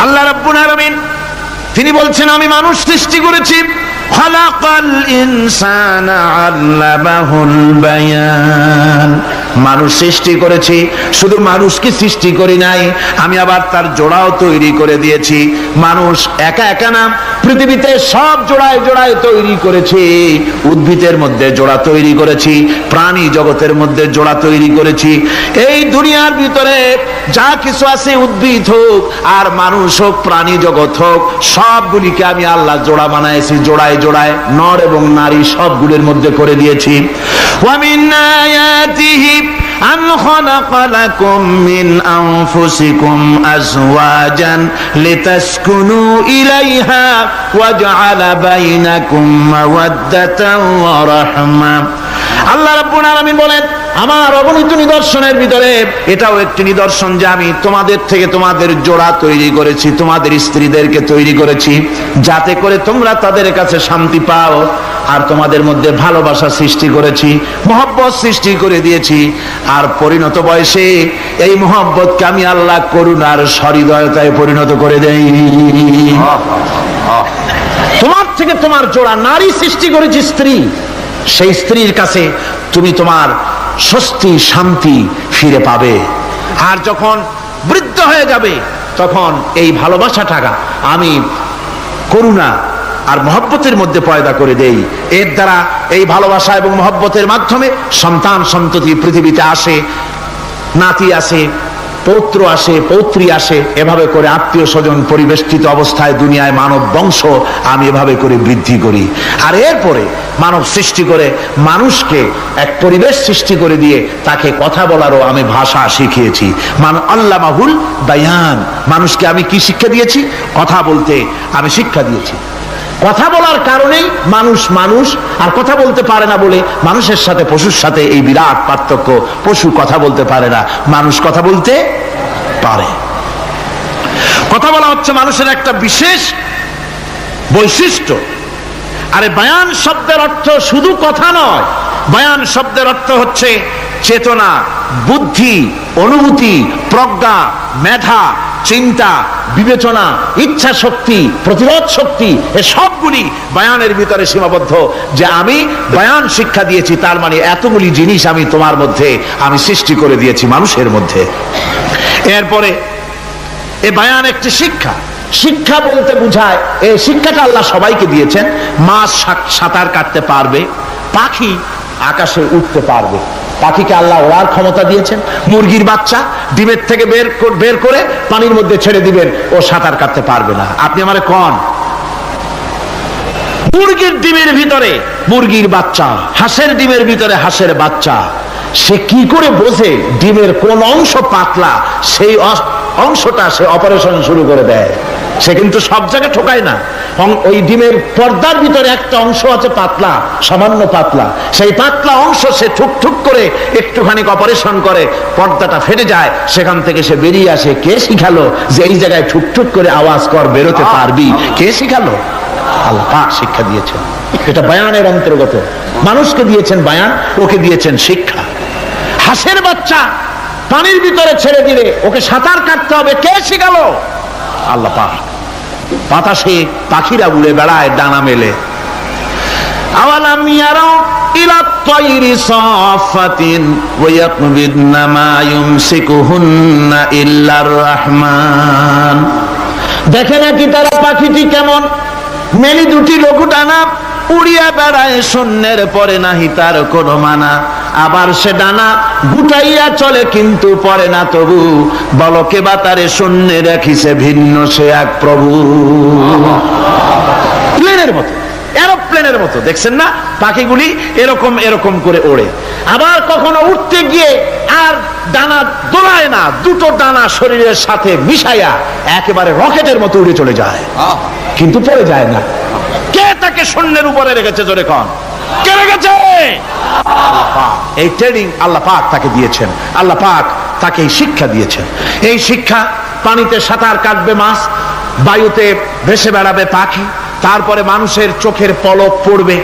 আল্লাহ রাব্বুল আলামিন তিনি বলছেন আমি মানুষ সৃষ্টি করেছি, খালাকাল ইনসানা আল্লামাহুল বায়ান। মানুষ সৃষ্টি করেছি, শুধু মানুষকে সৃষ্টি করি নাই, আমি আবার তার জোড়াও তৈরি করে দিয়েছি। মানুষ একা একা না, পৃথিবীতে সব জোড়ায় জোড়ায় তৈরি করেছি। উদ্ভিদের মধ্যে জোড়া তৈরি করেছি, প্রাণী জগতের মধ্যে জোড়া তৈরি করেছি। এই দুনিয়ার ভিতরে যা কিছু আছে, উদ্ভিদ হোক আর মানুষ হোক, প্রাণী জগৎ হোক, সবগুলিকে আমি আল্লাহ জোড়া বানাইছি, জোড়ায় জোড়ায় নর এবং নারী সবগুলির মধ্যে করে দিয়েছি। ওয়া মিন আয়াতিহি আন খালাকা লাকুম মিন আনফুসিকুম আজওয়াজান লিতাসকুনু ইলাইহা ওয়া জাআলা বাইনাকুম মাওয়াদ্দাতান ওয়া রাহমা। আল্লাহ রাব্বুল আলামিন বলেন আমার অগণিত নিদর্শনের ভিতরে এটাও একটি নিদর্শন যে আমি তোমাদের থেকে তোমাদের জোড়া তৈরি করেছি, তোমাদের স্ত্রীদেরকে তৈরি করেছি, যাতে করে তোমরা তাদের কাছে শান্তি পাও। আর তোমাদের মধ্যে ভালোবাসা সৃষ্টি করেছি, মহব্বত সৃষ্টি করে দিয়েছি। আর পরিণত বয়সে এই মহব্বতকে আমি আল্লাহ করুণার সহৃদয়তায় পরিণত করে দেই। তোমার থেকে তোমার জোড়া নারী সৃষ্টি করেছি, স্ত্রী, সেই স্ত্রীর কাছে তুমি তোমার স্বস্তি শান্তি ফিরে পাবে। আর যখন বৃদ্ধ হয়ে যাবে তখন এই ভালোবাসাটা আমি করুণা আর মহব্বতের মধ্যে পয়দা করে দেই। এর দ্বারা এই ভালোবাসা এবং মহব্বতের মাধ্যমে সন্তান সন্ততি পৃথিবীতে আসে, নাতি আসে, পৌত্র আসে, পৌত্রী আসে, এভাবে করে আত্মীয় স্বজন পরিবেষ্টিত অবস্থায় দুনিয়ায় মানব বংশ আমি এভাবে করে বৃদ্ধি করি। আর এরপরে মানব সৃষ্টি করে মানুষকে এক পরিবেশ সৃষ্টি করে দিয়ে তাকে কথা বলারও আমি ভাষা শিখিয়েছি। আল্লামাহুল বায়ান, মানুষকে আমি কি শিক্ষা দিয়েছি? কথা বলতে আমি শিক্ষা দিয়েছি। কথা বলার কারণেই মানুষ মানুষ, আর কথা বলতে পারে না বলে মানুষের সাথে পশুর সাথে এই বিরাট পার্থক্য। পশু কথা বলতে পারে না, মানুষ কথা বলতে পারে। কথা বলা হচ্ছে মানুষের একটা বিশেষ বৈশিষ্ট্য। আরে বায়ান শব্দের অর্থ শুধু কথা নয়, বায়ান শব্দের অর্থ হচ্ছে চেতনা, বুদ্ধি, অনুভূতি, প্রজ্ঞা, মেধা, চিন্তা, বিবেচনা, ইচ্ছা শক্তি, প্রতিরোধ শক্তি, এ সবগুলি বায়ানের ভিতরে সীমাবদ্ধ। যে আমি বায়ান শিক্ষা দিয়েছি, তার মানে এতগুলি জিনিস আমি তোমার মধ্যে আমি সৃষ্টি করে দিয়েছি মানুষের মধ্যে। এরপরে এ বায়ান একটি শিক্ষা। শিক্ষা বলতে বুঝায়, এই শিক্ষাটা আল্লাহ সবাইকে দিয়েছেন। মাছ সাঁতার কাটতে পারবে, পাখি আকাশে উঠতে পারবে, পাখিকে আল্লাহ ওড়ার ক্ষমতা দিয়েছেন। মুরগির বাচ্চা ডিমের থেকে বের করে পানির মধ্যে ছেড়ে দিবেন, ও সাঁতার কাটতে পারবে না। আপনি আমারে কোন মুরগির ডিমের ভিতরে মুরগির বাচ্চা, হাঁসের ডিমের ভিতরে হাঁসের বাচ্চা, সে কি করে বোঝে ডিমের কোন অংশ পাতলা, সেই অংশটা সে অপারেশন শুরু করে দেয়। সে কিন্তু সব জায়গায় ঠকায় না। ওই ডিমের পর্দার ভিতরে একটা অংশ আছে পাতলা, সামান্য পাতলা, সেই পাতলা অংশ সে ঠুক ঠুক করে একটুখানি অপারেশন করে, পর্দাটা ফেটে যায়, সেখান থেকে সে বেরিয়ে আসে। কে শিখালো যে এই জায়গায় ঠুক ঠুক করে আওয়াজ কর, বেরোতে পারবি? কে শিখালো? আল্লাহ পাক শিক্ষা দিয়েছেন। এটা বায়ানের অন্তর্গত। মানুষকে দিয়েছেন বায়ান, ওকে দিয়েছেন শিক্ষা। হাঁসের বাচ্চা পানির ভিতরে ছেড়ে দিলে ওকে সাঁতার কাটতে হবে, কে শিখালো? আল্লাহ পাক। বাতাসে পাখিরা উড়ে বেড়ায় ডানা মেলে। আওয়ালাম ইয়ারাউ ইলা তায়রি সাফাতিন ওয়া ইয়াকবিদনা মা ইউমসিকুহুন্না ইল্লার রহমান। দেখে নাকি তারা পাখিটি কেমন? মেলি দুটি লঘু ডানা, উড়িয়া বেড়ায় শূন্যের পরে নাহি তার কোনো মানা। আবার সে ডানা গুটাইয়া চলে কিন্তু পরে না তবু, বলকে বাতারে শূন্যে রাখিছে ভিন্ন সে এক প্রভু। প্লেনের মতো, এরোপ্লেনের মতো দেখছেন না পাখিগুলি এরকম এরকম করে ওড়ে। আবার কখনো উঠতে গিয়ে আর ডানা দোলায় না, দুটো ডানা শরীরের সাথে মিশাইয়া একেবারে রকেটের মতো উড়ে চলে যায়, কিন্তু পড়ে যায় না। কে তাকে শূন্যের উপরে রেখেছে? জোরে কন, কে রেখেছে? এই ট্রেনিং আল্লাহ পাক তাকে দিয়েছেন। আল্লাহ পাক তাকে এই শিক্ষা দিয়েছেন। এই শিক্ষা, পানিতে সাঁতার কাটবে মাছ, বায়ুতে ভেসে বেড়াবে পাখি, তারপরে মানুষের চোখের পলক পড়বে,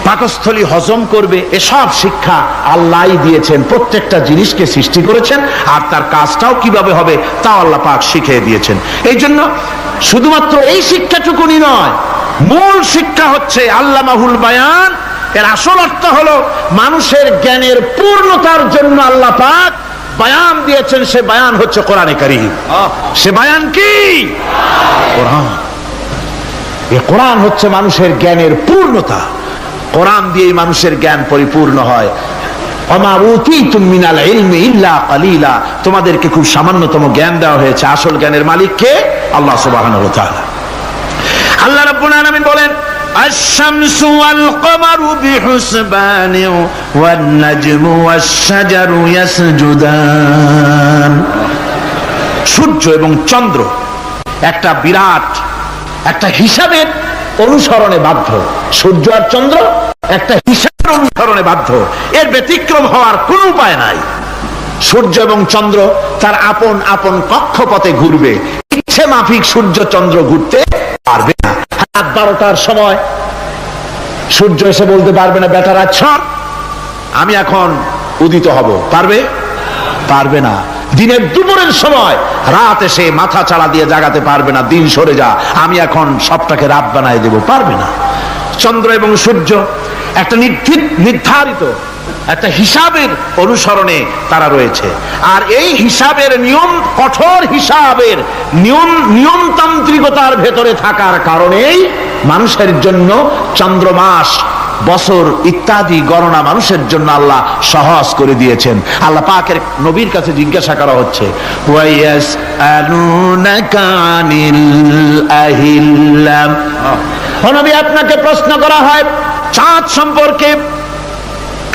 পাকস্থলী হজম করবে, এসব শিক্ষা আল্লাহই দিয়েছেন। প্রত্যেকটা জিনিসকে সৃষ্টি করেছেন, আর তার কাজটাও কিভাবে হবে তাও আল্লাহ পাক শিখিয়ে দিয়েছেন। এই জন্য শুধুমাত্র এই শিক্ষাটুকুনি নয়, মূল শিক্ষা হচ্ছে আল্লামাহুল বায়ান। এর আসল অর্থ হলো মানুষের জ্ঞানের পূর্ণতার জন্য আল্লাহ পাক বায়ান দিয়েছেন। সে বায়ান হচ্ছে কোরআনে কারীম। সে বায়ান কি? কোরআন। এই কোরআন হচ্ছে মানুষের জ্ঞানের পূর্ণতা। কোরআন দিয়ে মানুষের জ্ঞান পরিপূর্ণ হয়। ওমা উতীতুম মিনাল ইলমি ইল্লা কালিলা, তোমাদেরকে খুব সামান্যতম জ্ঞান দেওয়া হয়েছে। আসল জ্ঞানের মালিক কে? আল্লাহ সুবহানাহু ওয়া তাআলা। আল্লাহ রাব্বুল আলামিন বলেন, আশ-শামসু ওয়াল কমারু বিহুসবান ওয়ান নাজমু ওয়াশ-শাজারু ইয়াসজুদান। সূর্য এবং চন্দ্র একটা বিরাট একটা হিসাবের অনুসরণে বাধ্য। সূর্য আর চন্দ্র একটা হিসাবের অনুসরণে বাধ্য। এর ব্যতিক্রম হওয়ার কোন উপায় নাই। সূর্য এবং চন্দ্র তার আপন আপন কক্ষপথে ঘুরবে। ইচ্ছে মাফিক সূর্য চন্দ্র ঘুরতে পারবে না। রাত 12টার সময় সূর্য এসে বলতে পারবে না, বেটা রাত ছট, আমি এখন উদিত হব। পারবে? পারবে না। দিনের দুপুরের সময় রাত এসে মাথা চালা দিয়ে জাগাতে পারবে না, দিন সরে যা, আমি এখন সবটাকে রাত বানায় দেব। পারবে না। চন্দ্র এবং সূর্য একটা নির্ধারিত একটা হিসাবের অনুসরণে তারা রয়েছে। আর এই হিসাবের নিয়ম, কঠোর হিসাবের নিয়মতান্ত্রিকতার ভেতরে থাকার কারণেই মানুষের জন্য চন্দ্র, মাস, বছর ইত্যাদি গণনা মানুষের জন্য আল্লাহ সহজ করে দিয়েছেন। আল্লাহ পাকের নবীর কাছে জিজ্ঞাসা করা হচ্ছে, ওয়ায়াসআলুনাকা আনিল আহিল্লাম। ও নবী, আপনাকে প্রশ্ন করা হয় চাঁদ সম্পর্কে।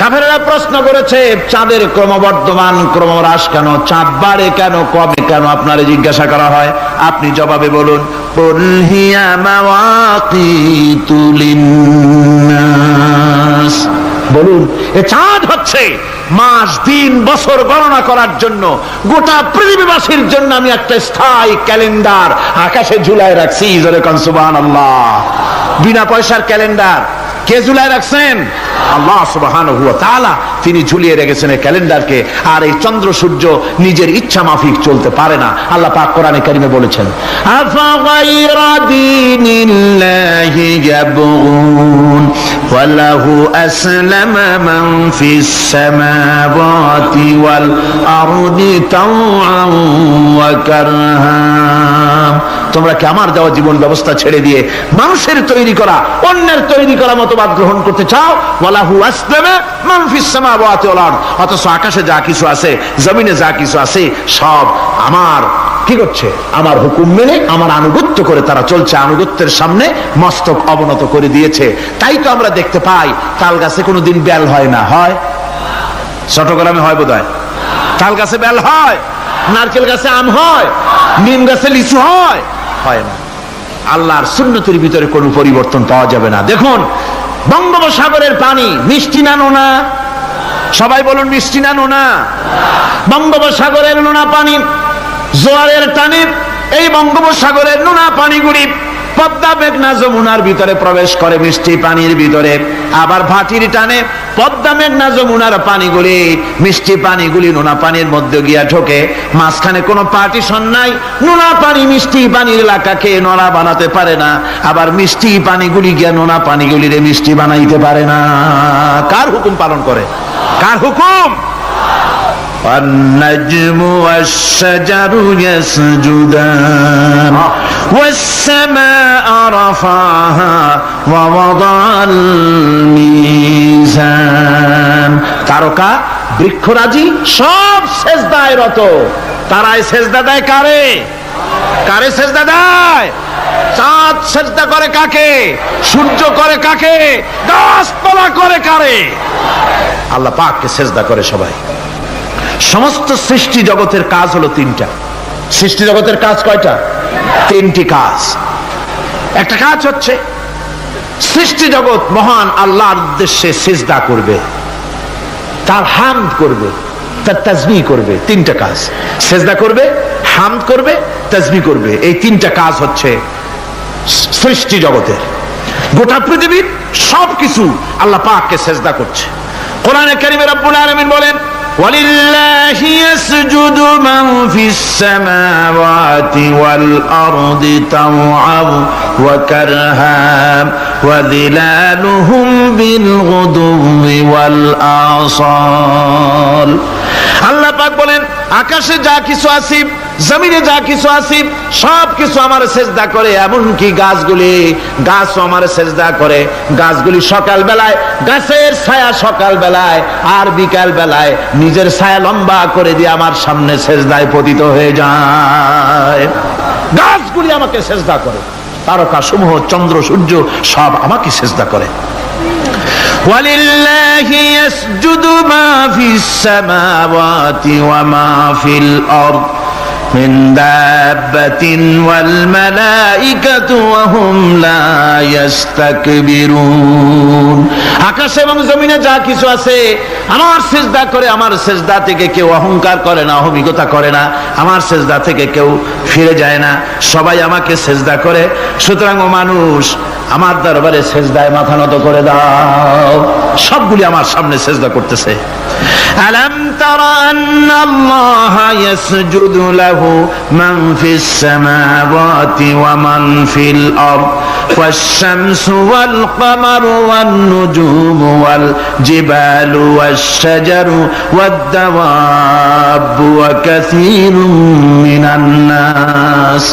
কাফেররা প্রশ্ন করেছে, চাঁদের ক্রমবর্ধমান ক্রমহ্রাস কেন? চাঁদ বাড়ে কেন, কমে কেন? আপনারে জিজ্ঞাসা করা হয়, আপনি জবাবে বলুন, কুল হিয়া মাওয়াকিতু লিন্নাস। বলুন, এ চাঁদ হচ্ছে মাস, দিন, বছর গণনা করার জন্য, গোটা পৃথিবীবাসীর জন্য আমি একটা স্থায়ী ক্যালেন্ডার আকাশে ঝুলায় রাখছি। জোরে কোন সুবহানাল্লাহ। বিনা পয়সার ক্যালেন্ডার কে ঝুলায় রাখছেন? আল্লাহ সুবহানাহু ওয়া তাআলা। তিনি ঝুলিয়ে রেখেছেন এই ক্যালেন্ডারকে। আর এই চন্দ্র সূর্য নিজের ইচ্ছা মাফিক চলতে পারে না। আল্লাহ পাক কোরআনে কারিমে বলেছেন, আফা গায়রা দীনিল্লাহি ইয়াবগুন ওয়া লাহু আসলামা মান ফিস সামাওয়াতি ওয়াল আরদি তাওআন ওয়া কারহা। তোমরা কি আমার দেওয়া জীবন ব্যবস্থা ছেড়ে দিয়ে মানুষের তৈরি করা, অন্যের তৈরি করা মতবাদ গ্রহণ করতে চাও? ওয়ালাহু আসলামা মান ফিস সামাওয়াতি ওয়াল আরদ। অথচ আকাশে যা কিছু আছে, জমিনে যা কিছু আছে, সব আমার কি করছে? আমার হুকুম মেনে, আমার আনুগত্য করে তারা চলছে। আনুগত্যের সামনে মস্তক অবনত করে দিয়েছে। তাই তো আমরা দেখতে পাই তাল গাছে কোনোদিন বেল হয় না। হয়? চট্টগ্রামে হয় বোধহয়। তাল গাছে বেল হয়, নারকেল গাছে আম হয়, নিম গাছে লিচু হয়? হয় না। আল্লাহর সুন্নতের ভিতরে কোনো পরিবর্তন পাওয়া যাবে না। দেখুন, বঙ্গোপসাগরের পানি মিষ্টি না নোনা? সবাই বলুন, মিষ্টি না নোনা? বঙ্গোপসাগরের নোনা পানি জোয়ারের টানে এই বঙ্গোপসাগরের নোনা পানিগুলি পদ্মা, মেঘনা, যমুনার ভিতরে প্রবেশ করে মিষ্টি পানির ভিতরে। আবার ভাটির টানে পদ্মা, মেঘনা, যমুনার পানিগুলি, মিষ্টি পানিগুলি নোনা পানির মধ্যে গিয়া ঢোকে। মাঝখানে কোনো পার্টিশন নাই। নোনা পানি মিষ্টি পানির এলাকাকে নোনা বানাতে পারে না। আবার মিষ্টি পানিগুলি গিয়া নোনা পানিগুলিরে মিষ্টি বানাইতে পারে না। কার হুকুম পালন করে? কার হুকুম? والنجم والشجر يسجدان والسماء رفعها ووضع الميزان। তারকা, বৃক্ষরাজি সব সেজদায় রত। তারাই সেজদা দেয় কারে? কারে সেজদা দেয়? চাঁদ সেজদা করে কাকে? সূর্য করে কাকে? গাছপালা করে কারে? আল্লাহ পাককে সেজদা করে সবাই। সমস্ত সৃষ্টি জগতের কাজ হলো তিনটা। সৃষ্টি জগতের কাজ কয়টা? তিনটি কাজ। একটা কাজ হচ্ছে সৃষ্টি জগৎ মহান আল্লাহর উদ্দেশ্যে সিজদা করবে, তার হামদ করবে, তার তাসবিহ করবে। তিনটা কাজ। সিজদা করবে, হামদ করবে, তাসবিহ করবে। এই তিনটা কাজ হচ্ছে সৃষ্টি জগতের। গোটা পৃথিবীর সবকিছু আল্লাহ পাককে সিজদা করছে। কোরআনে কারীমে রব্বুল আলামিন বলেন, ওয়ালিল্লাহি ইয়াসজুদু মান ফিস সামাওয়াতি ওয়াল আরদি তাওআন ওয়া কারহা ওয়া যিলালুহুম বিল গুদুওয়ি ওয়াল আসাল। আল্লাহ পাক বলেন, আকাশে যা কিছু আছে, জমিনে যা কিছু আছে, সব কিছু আমার সেজদা করে, এমনকি গাছগুলি, গাছও আমার সেজদা করে। গাছগুলি সকাল বেলায় গাছের ছায়া সকাল বেলায়, আর বিকাল বেলায় নিজের ছায়া লম্বা করে দিয়ে আমার সামনে সেজদায় পতিত হয়ে যায়। গাছগুলি আমাকে সেজদা করে, তারকা সমূহ, চন্দ্র সূর্য সব আমাকে সেজদা করে। ওয়ালিল্লাহি ইয়াসজুদু মা ফিস সামাওয়াতি ওয়া মা ফিল আরদ মিন দাব্বাতিন ওয়াল মালাইকাতু ওয়া হুম লা ইস্তাকবিরুন। আকাশ এবং জমিনে যা কিছু আছে আমার সিজদা করে। আমার সিজদা থেকে কেউ অহংকার করে না, অহমিকতা করে না, আমার সিজদা থেকে কেউ ফিরে যায় না, সবাই আমাকে সিজদা করে। সুতরাং ও মানুষ, আমার দরবারে সিজদায় মাথা নত করে দাও। সবগুলি আমার সামনে সিজদা করতেছে। আলাম তারা আন্নাল্লাহা ইয়াসজুদু লাহু মান ফিস সামাওয়াতি ওয়া মান ফিল আরদ ওয়াশ-শামসু ওয়াল কামারু ওয়ান নুজুমু ওয়াল জিবালু ওয়াশ-শাজারু ওয়াদ-দাওয়াবু ওয়া কাসীরুম মিনান নাস।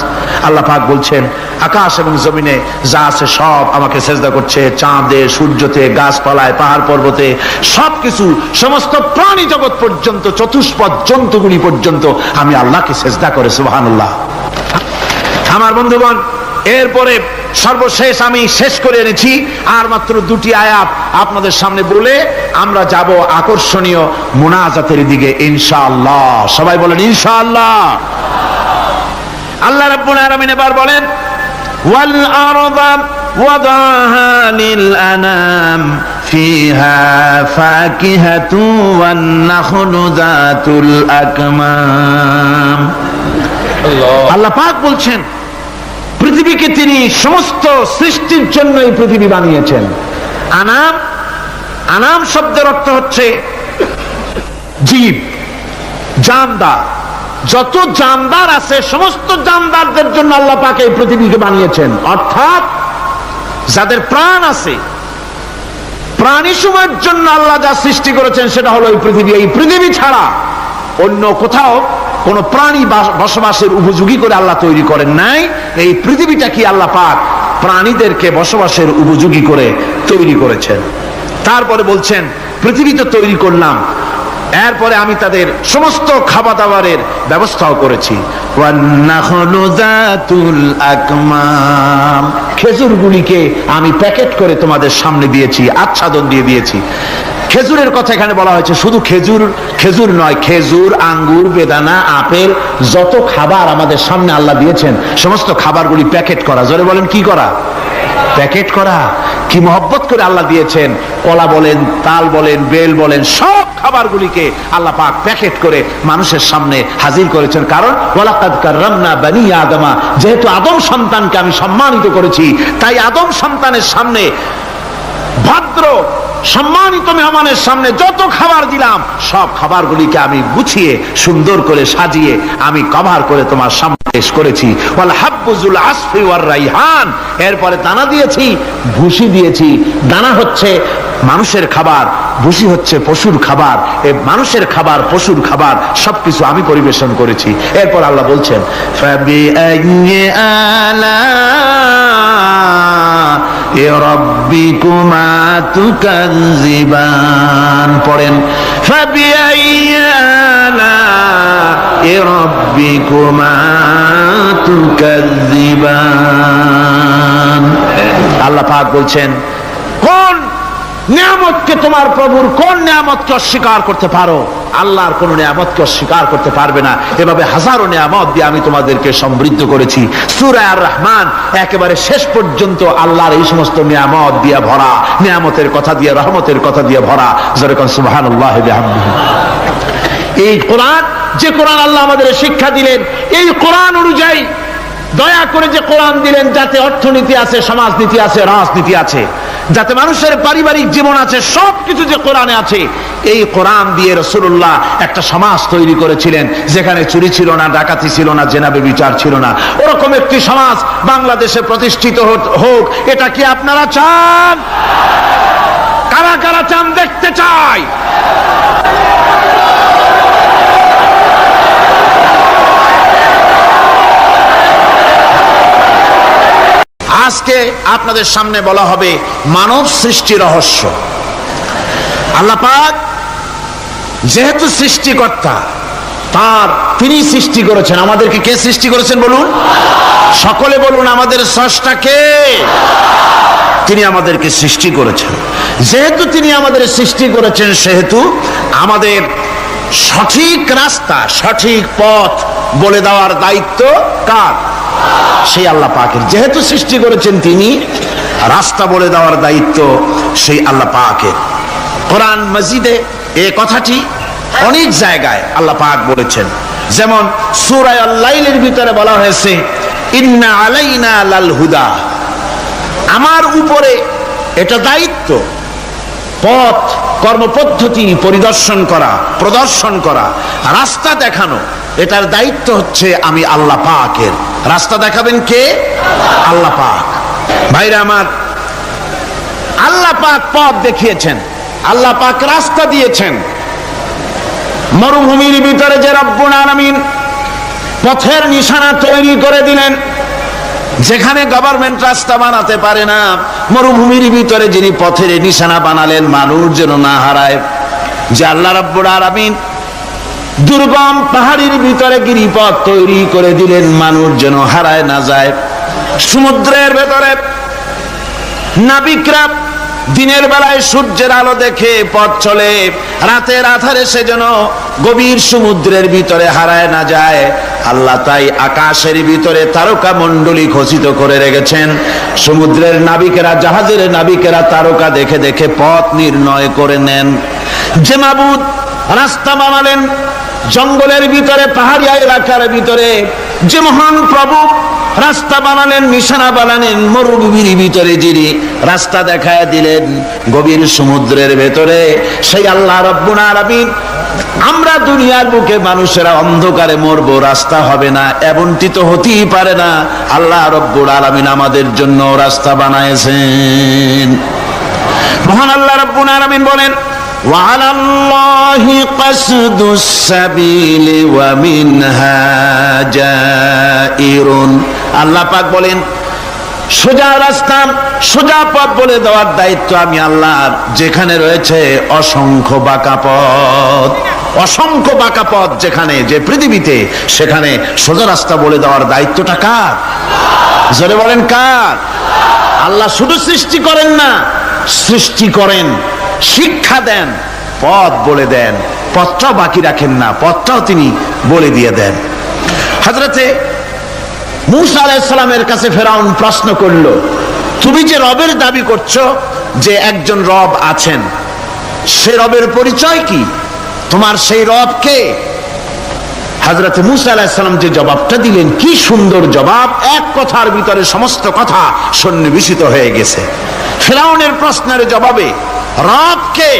আল্লাহ পাক বলছেন, আকাশ এবং জমিনে যা আছে সব আমাকে সেজদা করছে। চাঁদে, সূর্যতে, গাছপালায়, পাহাড় পর্বতে, সবকিছু, সমস্ত প্রাণী জগৎ পর্যন্ত, চতুষ্পদ জন্তুগুলি পর্যন্ত আমি আল্লাহকে সেজদা করে। সুবহানাল্লাহ। আমার বন্ধুগণ, এরপরে সর্বশেষ আমি শেষ করে এনেছি, আর মাত্র দুটি আয়াত আপনাদের সামনে বলে আমরা যাব আকর্ষণীয় মুনাজাতের দিকে ইনশাআল্লাহ। সবাই বলেন ইনশাআল্লাহ। আল্লাহ রাব্বুল আলামিন এবার বলেন, ওয়াল আরদা ওয়াদাহা লিল আনাম ফিহা ফাকিহাতু ওয়ান নাখলু যাতুল আকমাম। আল্লাহ পাক বলছেন, পৃথিবীকে তিনি সমস্ত সৃষ্টির জন্য এই পৃথিবী বানিয়েছেন। আনাম, আনাম শব্দের অর্থ হচ্ছে জীব, জানদার। যত জানদার আছে সমস্ত জানদারদের জন্য আল্লাহ পাক এই পৃথিবীকে বানিয়েছেন। অর্থাৎ যাদের প্রাণ আছে, প্রাণী সময়ের জন্য আল্লাহ যা সৃষ্টি করেছেন সেটা হলো এই পৃথিবী। এই পৃথিবী ছাড়া অন্য কোথাও কোন প্রাণী বসবাসের উপযোগী করে আল্লাহ তৈরি করেন নাই। এই পৃথিবীটা কি আল্লাহ পাক প্রাণীদেরকে বসবাসের উপযোগী করে তৈরি করেছেন। তারপরে বলছেন, পৃথিবী তো তৈরি করলাম, এরপরে আমি তাদের সমস্ত খাবার দাবারের ব্যবস্থাও করেছি। খেজুরগুলিকে আমি প্যাকেট করে তোমাদের সামনে দিয়েছি, আচ্ছাদন দিয়ে দিয়েছি। খেজুরের কথা এখানে বলা হয়েছে, শুধু খেজুর খেজুর নয়, খেজুর, আঙ্গুর, বেদানা, আপেল, যত খাবার আমাদের সামনে আল্লাহ দিয়েছেন সমস্ত খাবারগুলি প্যাকেট করা। জোরে বলেন, কি করা? প্যাকেট করা। কি মহব্বত করে আল্লাহ দিয়েছেন। কলা বলেন, তাল বলেন, বেল বলেন, সব খাবারগুলিকে আল্লাহ পাক প্যাকেট করে মানুষের সামনে হাজির করেছেন। কারণ ওয়ালাকাদ কাররামনা বানি আদমা, যেহেতু আদম সন্তানকে আমি সম্মানিত করেছি, তাই আদম সন্তানের সামনে, ভদ্র সম্মানিত মেহমানের সামনে যত খাবার দিলাম সব খাবারগুলিকে আমি গুছিয়ে সুন্দর করে সাজিয়ে আমি কভার করে তোমার সামনে পেশ করেছি। ওয়াল হাব্বুজুল আসফি ওয়ার রাইহান, এরপরে দানা দিয়েছি, ভুসি দিয়েছি। দানা হচ্ছে মানুষের খাবার, ভুসি হচ্ছে পশুর খাবার। এই মানুষের খাবার, পশুর খাবার সবকিছু আমি পরিবেশন করেছি। এরপর আল্লাহ বলছেন, ফাবিআইয়ি আলা'i রাব্বিকুমা তুকাযযিবান। পড়েন, ফাবিআইয়ি আলা'i রাব্বিকুমা তুকাযযিবান। আল্লাহ পাক বলছেন, কোন নিয়ামতকে, তোমার প্রভুর কোন নিয়ামতকে অস্বীকার করতে পারো? আল্লাহর কোন নিয়ামতকে অস্বীকার করতে পারবে না। এভাবে হাজারো নিয়ামত দিয়ে আমি তোমাদেরকে সমৃদ্ধ করেছি। সূরা আর রহমান একেবারে শেষ পর্যন্ত আল্লাহর এই সমস্ত নিয়ামত দিয়ে ভরা, নিয়ামতের কথা দিয়ে, রহমতের কথা দিয়ে ভরা। যেরকম সুবহানাল্লাহ বিহামদিহি। এই কোরআন, যে কোরআন আল্লাহ আমাদের শিক্ষা দিলেন, এই কোরআন অনুযায়ী দয়া করে যে কোরআন দিলেন, যাতে অর্থনীতি আছে, সমাজনীতি আছে, রাজনীতি আছে, যাতে মানুষের পারিবারিক জীবন আছে, সবকিছু যে কোরআনে আছে। এই কোরআন দিয়ে রাসূলুল্লাহ একটা সমাজ তৈরি করেছিলেন যেখানে চুরি ছিল না, ডাকাতি ছিল না, জেনা ব্যভিচার ছিল না। ওরকম একটি সমাজ বাংলাদেশে প্রতিষ্ঠিত হোক, এটা কি আপনারা চান? কারা কারা চান? দেখতে চাই। আজকে আপনাদের সামনে বলা হবে মানব সৃষ্টি রহস্য। আল্লাহ পাক যেহেতু সৃষ্টিকর্তা, তিনি সৃষ্টি করেছেন। আমাদেরকে কে সৃষ্টি করেছেন বলুন? সকলে বলুন, আমাদের স্রষ্টা কে? তিনি আমাদেরকে সৃষ্টি করেছেন। যেহেতু তিনি আমাদের সৃষ্টি করেছেন, সেহেতু আমাদের সঠিক রাস্তা, সঠিক পথ বলে দেওয়ার দায়িত্ব কার? সেই আল্লাহ পাকের। যেহেতু সৃষ্টি করেছেন তিনি, রাস্তা বলে দেওয়ার দায়িত্ব সেই আল্লাহ পাকের। কোরআন মাজিদে এই কথাটি অনেক জায়গায় আল্লাহ পাক বলেছেন। যেমন সূরা আল-লাইলের ভিতরে বলা হয়েছে, ইন্না আলাইনা লাল হুদা, আমার উপরে এটা দায়িত্ব, পথ কর্মপদ্ধতি পরিদর্শন করা, প্রদর্শন করা, রাস্তা দেখানো, এটার দায়িত্ব হচ্ছে আমি আল্লাহ পাকের। রাস্তা দেখাবেন কে? আল্লাহ পাক। ভাইরা আমার, আল্লাহ পাক পথ দেখিয়েছেন, আল্লাহ পাক রাস্তা দিয়েছেন। মরুভূমির ভিতরে যে রব্বুল আলামিন পথের নিশানা তৈরি করে দিলেন, যেখানে গভর্নমেন্ট রাস্তা বানাতে পারে না, মরুভূমির ভিতরে যিনি পথের নিশানা বানালেন মানুষ যেন না হারায়, যে আল্লাহ রাব্বুল আলামিন দুর্গম পাহাড়ের ভিতরে গিরিপথ তৈরি করে দিলেন মানুষ যেন হারায় না যায়। সমুদ্রের ভেতরে নাবিকরা দিনের বেলায় সূর্যের আলো দেখে পথ চলে, রাতের আধারে সে যেন গভীর সমুদ্রের ভিতরে হারায় না যায়। আল্লাহ তাই আকাশের ভিতরে তারকা মণ্ডলী খচিত করে রেখেছেন। সমুদ্রের নাবিকেরা, জাহাজের নাবিকেরা তারকা দেখে দেখে পথ নির্ণয় করে নেন। যে মাবুদ রাস্তা বানালেন জঙ্গলের ভিতরে, পাহাড়িয়া এলাকার ভিতরে, যে মহান প্রভু রাস্তা বানালেন, নিশানা বানালেন, মরুভূমির ভিতরে যিনি রাস্তা দেখায় দিলেন গভীর সমুদ্রের ভেতরে, সেই আল্লাহ রাব্বুল আলামিন। আমরা দুনিয়ার বুকে মানুষেরা অন্ধকারে মরবো, রাস্তা হবে না, এমনটি তো হতেই পারে না। আল্লাহ রাব্বুল আলামিন আমাদের জন্য রাস্তা বানাইছেন। মহান আল্লাহ রাব্বুল আলামিন বলেন, وعلى الله قصد السبيل ومنها جائر। আল্লাহ পাক বলেন, সোজা রাস্তা, সোজা পথ বলে দেওয়ার দায়িত্ব আমি আল্লাহর। যেখানে রয়েছে অসংখ্য বাঁকা পথ, অসংখ্য বাঁকা পথ যেখানে, যে পৃথিবীতে, সেখানে সোজা রাস্তা বলে দেওয়ার দায়িত্বটা কার? জোরে বলেন কার? আল্লাহ শুধু সৃষ্টি করেন না, সৃষ্টি করেন, শিক্ষা দেন, পথ বলে দেন, পথটাও বাকি রাখেন না, পথটাও তিনি বলে দিয়ে দেন। হযরতে মূসা আলাইহিস সালামের কাছে ফেরাউন প্রশ্ন করলো, তুমি যে রবের দাবি করছো, যে একজন রব আছেন, সে রবের পরিচয় কি? তোমার সেই রব কে? হযরতে মূসা আলাইহিস সালাম যে জবাবটা দিলেন, কি সুন্দর জবাব! এক কথার ভিতরে সমস্ত কথা সন্নিবেশিত হয়ে গেছে। ফেরাউনের প্রশ্নের জবাবে রব কে,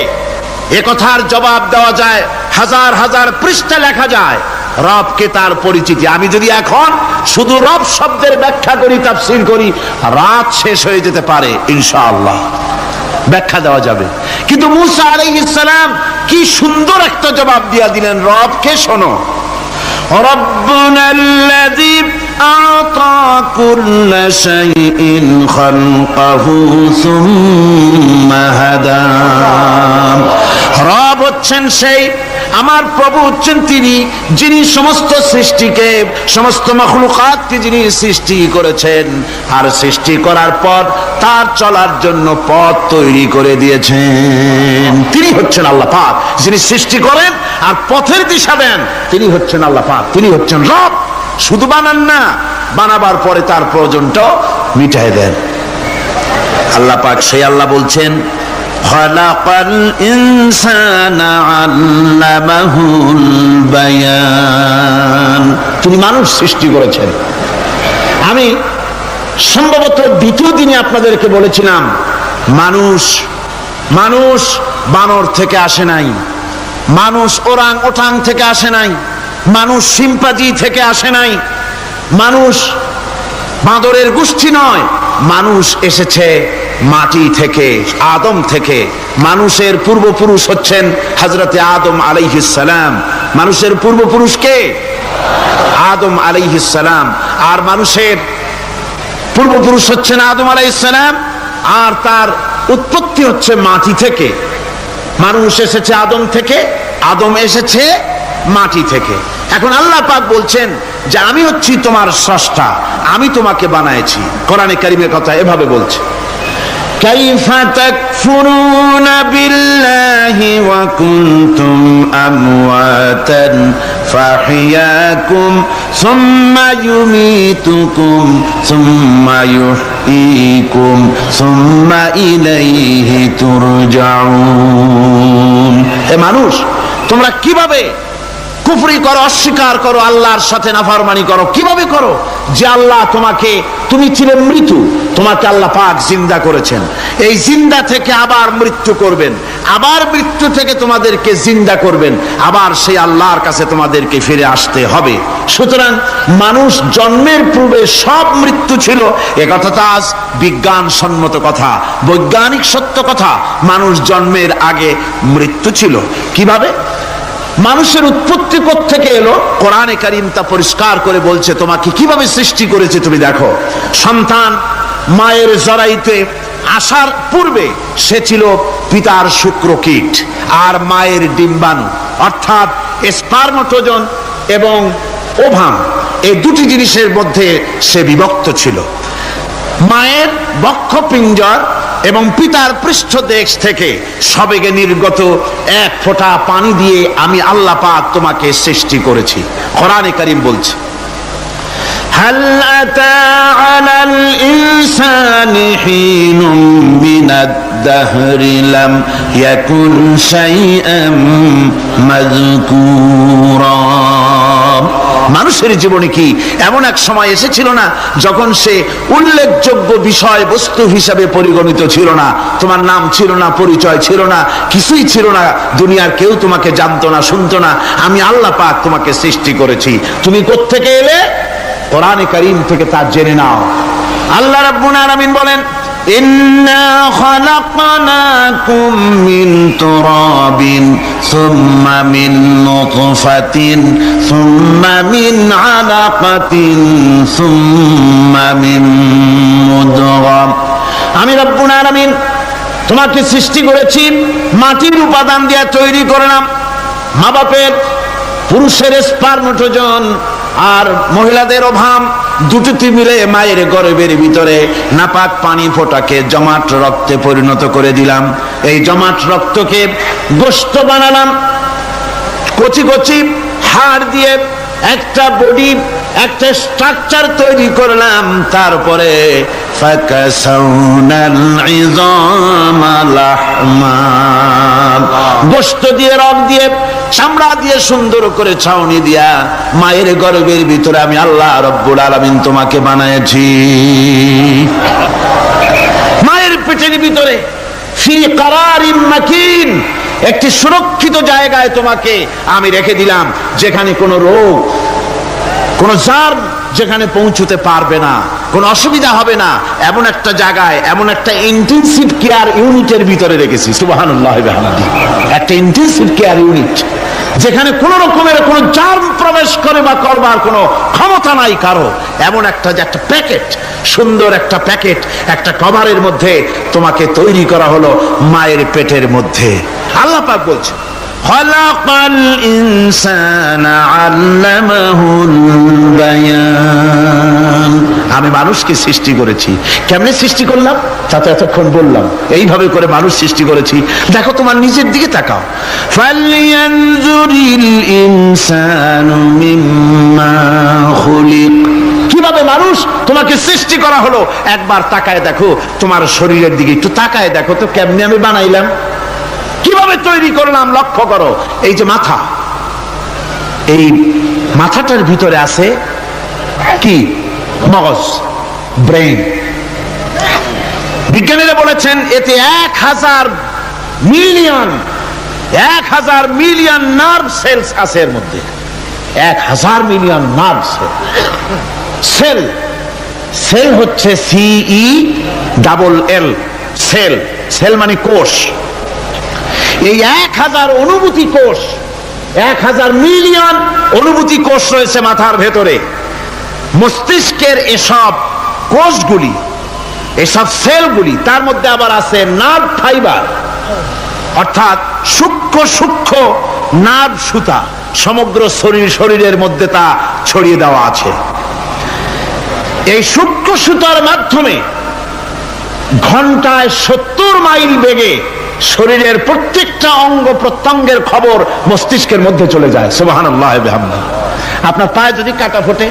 এ কথার জবাব দেওয়া যায়, হাজার হাজার পৃষ্ঠা লেখা যায়। রবকে, তার পরিচিতি। আমি যদি এখন শুধু রব শব্দের ব্যাখ্যা করি, তাফসীর করি, রাত শেষ হয়ে যেতে পারে, ইনশাআল্লাহ ব্যাখ্যা দেওয়া যাবে। কিন্তু মূসা আলাইহিস সালাম কি সুন্দর একটা জবাব দিয়া দিলেন। রবকে শোনো, রব্বুনাল্লাযী আ'তা কুল্লা শাইইন খালকাহু সুম্মা হাদা। রব হচ্ছেন সেই, আমার প্রভু হচ্ছেন তিনি, যিনি সমস্ত সৃষ্টিকে, সমস্ত মাখলুকাতকে যিনি সৃষ্টি করেছেন, আর সৃষ্টি করার পর তার চলার জন্য পথ তৈরি করে দিয়েছেন। তিনি হচ্ছেন আল্লাহ পাক, যিনি সৃষ্টি করেন আর পথের দিশা দেন। তিনি হচ্ছেন আল্লাহ পাক, তিনি হচ্ছেন রব। শুধু বানান না, বানাবার পরে তার প্রয়োজনটাও মিটায় দেন। আল্লাহ পাক সেই আল্লাহ বলছেন, খালাকাল ইনসানা আল্লামাহুল বায়ান। তিনি মানুষ সৃষ্টি করেছেন। আমি সম্ভবত দ্বিতীয় দিনে আপনাদেরকে বলেছিলাম, মানুষ বানর থেকে আসে নাই, মানুষ ওরাং ওটাং থেকে আসে নাই, মানুষ শিম্পাজি থেকে আসে নাই, মানুষ বাঁদরের গোষ্ঠী নয়, মানুষ এসেছে মাটি থেকে, আদম থেকে। মানুষের পূর্বপুরুষ হচ্ছেন হযরতে আদম আলাইহিস সালাম। মানুষের পূর্বপুরুষ কে? আদম আলাইহিস সালাম। আর মানুষের পূর্বপুরুষ হচ্ছেন আদম আলাইহিস সালাম, আর তার উৎপত্তি হচ্ছে মাটি থেকে। মানুষ এসেছে আদম থেকে, আদম এসেছে মাটি থেকে। এখন আল্লাহ পাক বলছেন যে আমি হচ্ছি তোমার স্রষ্টা, আমি তোমাকে বানাইছি। কোরআনে কারীমের কথা এভাবে বলছে, কাইফা তাকফুরুনা বিল্লাহি ওয়া কুনতুম আমওয়াতান ফাহিয়াকুম সুম্মা ইউমীতুকুম সুম্মা ইউহয়ীকুম সুম্মা ইলাইহি তুরজাউন। হে মানুষ, তোমরা কিভাবে কুফরি করো, অস্বীকার করো, আল্লাহর সাথে নাফরমানি করো? কিভাবে করো? যে আল্লাহ তুমি ছিলে মৃত্যু, তোমাকে আল্লাহ পাক জিন্দা করেছেন, এই জিন্দা থেকে আবার মৃত্যু করবেন, আবার মৃত্যু থেকে তোমাদেরকে জিন্দা করবেন, আবার সেই আল্লাহর কাছে তোমাদেরকে ফিরে আসতে হবে। সুতরাং মানুষ জন্মের পূর্বে সব মৃত্যু ছিল, একথা তো আজ বিজ্ঞানসম্মত কথা, বৈজ্ঞানিক সত্য কথা। মানুষ জন্মের আগে মৃত্যু ছিল। কিভাবে? মানুষের উৎপত্তি থেকে এলো, কোরআনে কারীম তা পরিষ্কার করে বলছে। তোমাকে কিভাবে সৃষ্টি করেছে তুমি দেখো। সন্তান মায়ের জরায়ুতে আসার পূর্বে সে ছিল পিতার শুক্রকীট আর মায়ের ডিম্বাণু, অর্থাৎ স্পার্মটোজন এবং ওভাম, এই দুটি জিনিসের মধ্যে সে বিভক্ত ছিল। মায়ের বক্ষপিঞ্জর এবং পিতার পৃষ্ঠদেশ থেকে সবেগে নির্গত এক ফোঁটা পানি দিয়ে আমি আল্লাহ পাক তোমাকে সৃষ্টি করেছি। কোরআনে কারীম বলছে, হাল আতা আলাল ইনসানি হিনুম মিনাদ দাহরি লাম ইয়াকুন শাইআম মাযকুরা। মানুষের জীবনে কি এমন এক সময় এসেছিল না যখন সে উল্লেখযোগ্য বিষয় বস্তু হিসাবে পরিগণিত ছিল না? তোমার নাম ছিল না, পরিচয় ছিল না, কিছুই ছিল না, দুনিয়ার কেউ তোমাকে জানতো না, শুনতো না। আমি আল্লাহ পাক তোমাকে সৃষ্টি করেছি। তুমি কোত্থেকে এলে? কোরআনে কারীম থেকে তা জেনে নাও। আল্লাহ রাব্বুল আলামিন বলেন, ইন্না খালাকনাকুম মিন তুরাবিন সুম্মা মিন নুতফাতিন সুম্মা মিন আলাকাতিন সুম্মা মিন মুদগা। আমি রব্বুল আলামিন তোমাকে সৃষ্টি করেছি, মাটির উপাদান দিয়ে তৈরি করলাম। মা বাপের, পুরুষের স্পার্মটোজন আর মহিলাদের ওভাম দুটি মিলে মায়ের গর্ভের ভিতরে নাপাক পানি ফোঁটাকে জমাট রক্তে পরিণত করে দিলাম। এই জমাট রক্তকে গোশত বানালাম, কচি কচি হাড় দিয়ে একটা বডি, একটা স্ট্রাকচার তৈরি করলাম। তারপরে ফাকাসাউনাল ইযামা লাহমা, গোশত দিয়ে, রক দিয়ে, চামড়া দিয়ে সুন্দর করে ছাউনি দিয়া মায়ের গর্ভের ভিতরে আমি আল্লাহ রব্বুল আলামিন তোমাকে বানাইছি। মায়ের পেটের ভিতরে ফি কারারিম মাকিন, একটি সুরক্ষিত জায়গায় তোমাকে আমি রেখে দিলাম, যেখানে কোনো রোগ, কোনো জার্ম যেখানে পৌঁছতে পারবে না, কোনো অসুবিধা হবে না। এমন একটা জায়গায়, এমন একটা ইন্টেনসিভ কেয়ার ইউনিটের ভিতরে রেখেছি। সুবহানাল্লাহ ওয়া বিহামদিহি। একটা ইন্টেনসিভ কেয়ার ইউনিট, যেখানে কোন রকমের কোনো জার্ম প্রবেশ করে বা করবার কোনো ক্ষমতা নাই কারো। এমন একটা যে একটা প্যাকেট, সুন্দর একটা প্যাকেট, একটা কভারের মধ্যে তোমাকে তৈরি করা হলো মায়ের পেটের মধ্যে। আল্লাহ পাক বলছে, খালাকাল ইনসানা আল্লামাহুল বায়ান। আমি মানুষকে সৃষ্টি করেছি। কেমনে সৃষ্টি করলাম তা তো এতক্ষণ বললাম। এইভাবে করে মানুষ সৃষ্টি করেছি। দেখো, তোমার নিজের দিকে তাকাও। ফালইয়ানজুরিল ইনসানু মিম্মা খুলিক। কিভাবে মানুষ তোমাকে সৃষ্টি করা হলো একবার তাকায় দেখো, তোমার শরীরের দিকে একটু তাকায় দেখো তো, কেমনে আমি বানাইলাম, কিভাবে তৈরি করলাম। লক্ষ্য করো, এই যে মাথা, এই মাথাটার ভিতরে আছে কি? মগজ, ব্রেন। বিজ্ঞানীরা বলেছেন এতে 1000 মিলিয়ন নার্ভ সেলস আছে এর মধ্যে। 1000 মিলিয়ন নার্ভ সেল। সেল হচ্ছে CELL, সেল। সেল মানে কোষ। এই 1000 অনুভূতি কোষ, 1000 মিলিয়ন অনুভূতি কোষ রয়েছে মাথার ভেতরে। মস্তিষ্কের এসব কোষগুলি, এসব সেলগুলি, তার মধ্যে আবার আছে নার্ভ ফাইবার, অর্থাৎ সূক্ষ্ম সূক্ষ্ম নার্ভ সুতা সমগ্র শরীরের মধ্যে তা ছড়িয়ে দেওয়া আছে। এই সূক্ষ্ম সুতার মাধ্যমে ঘন্টায় 70 মাইল বেগে শরীরের প্রত্যেকটা অঙ্গ প্রত্যঙ্গের খবর মস্তিষ্কের মধ্যে চলে যায়। সুবহানাল্লাহ ওয়া বিহামদিহি। আপনার পায়ে যদি কাটা ফোটে,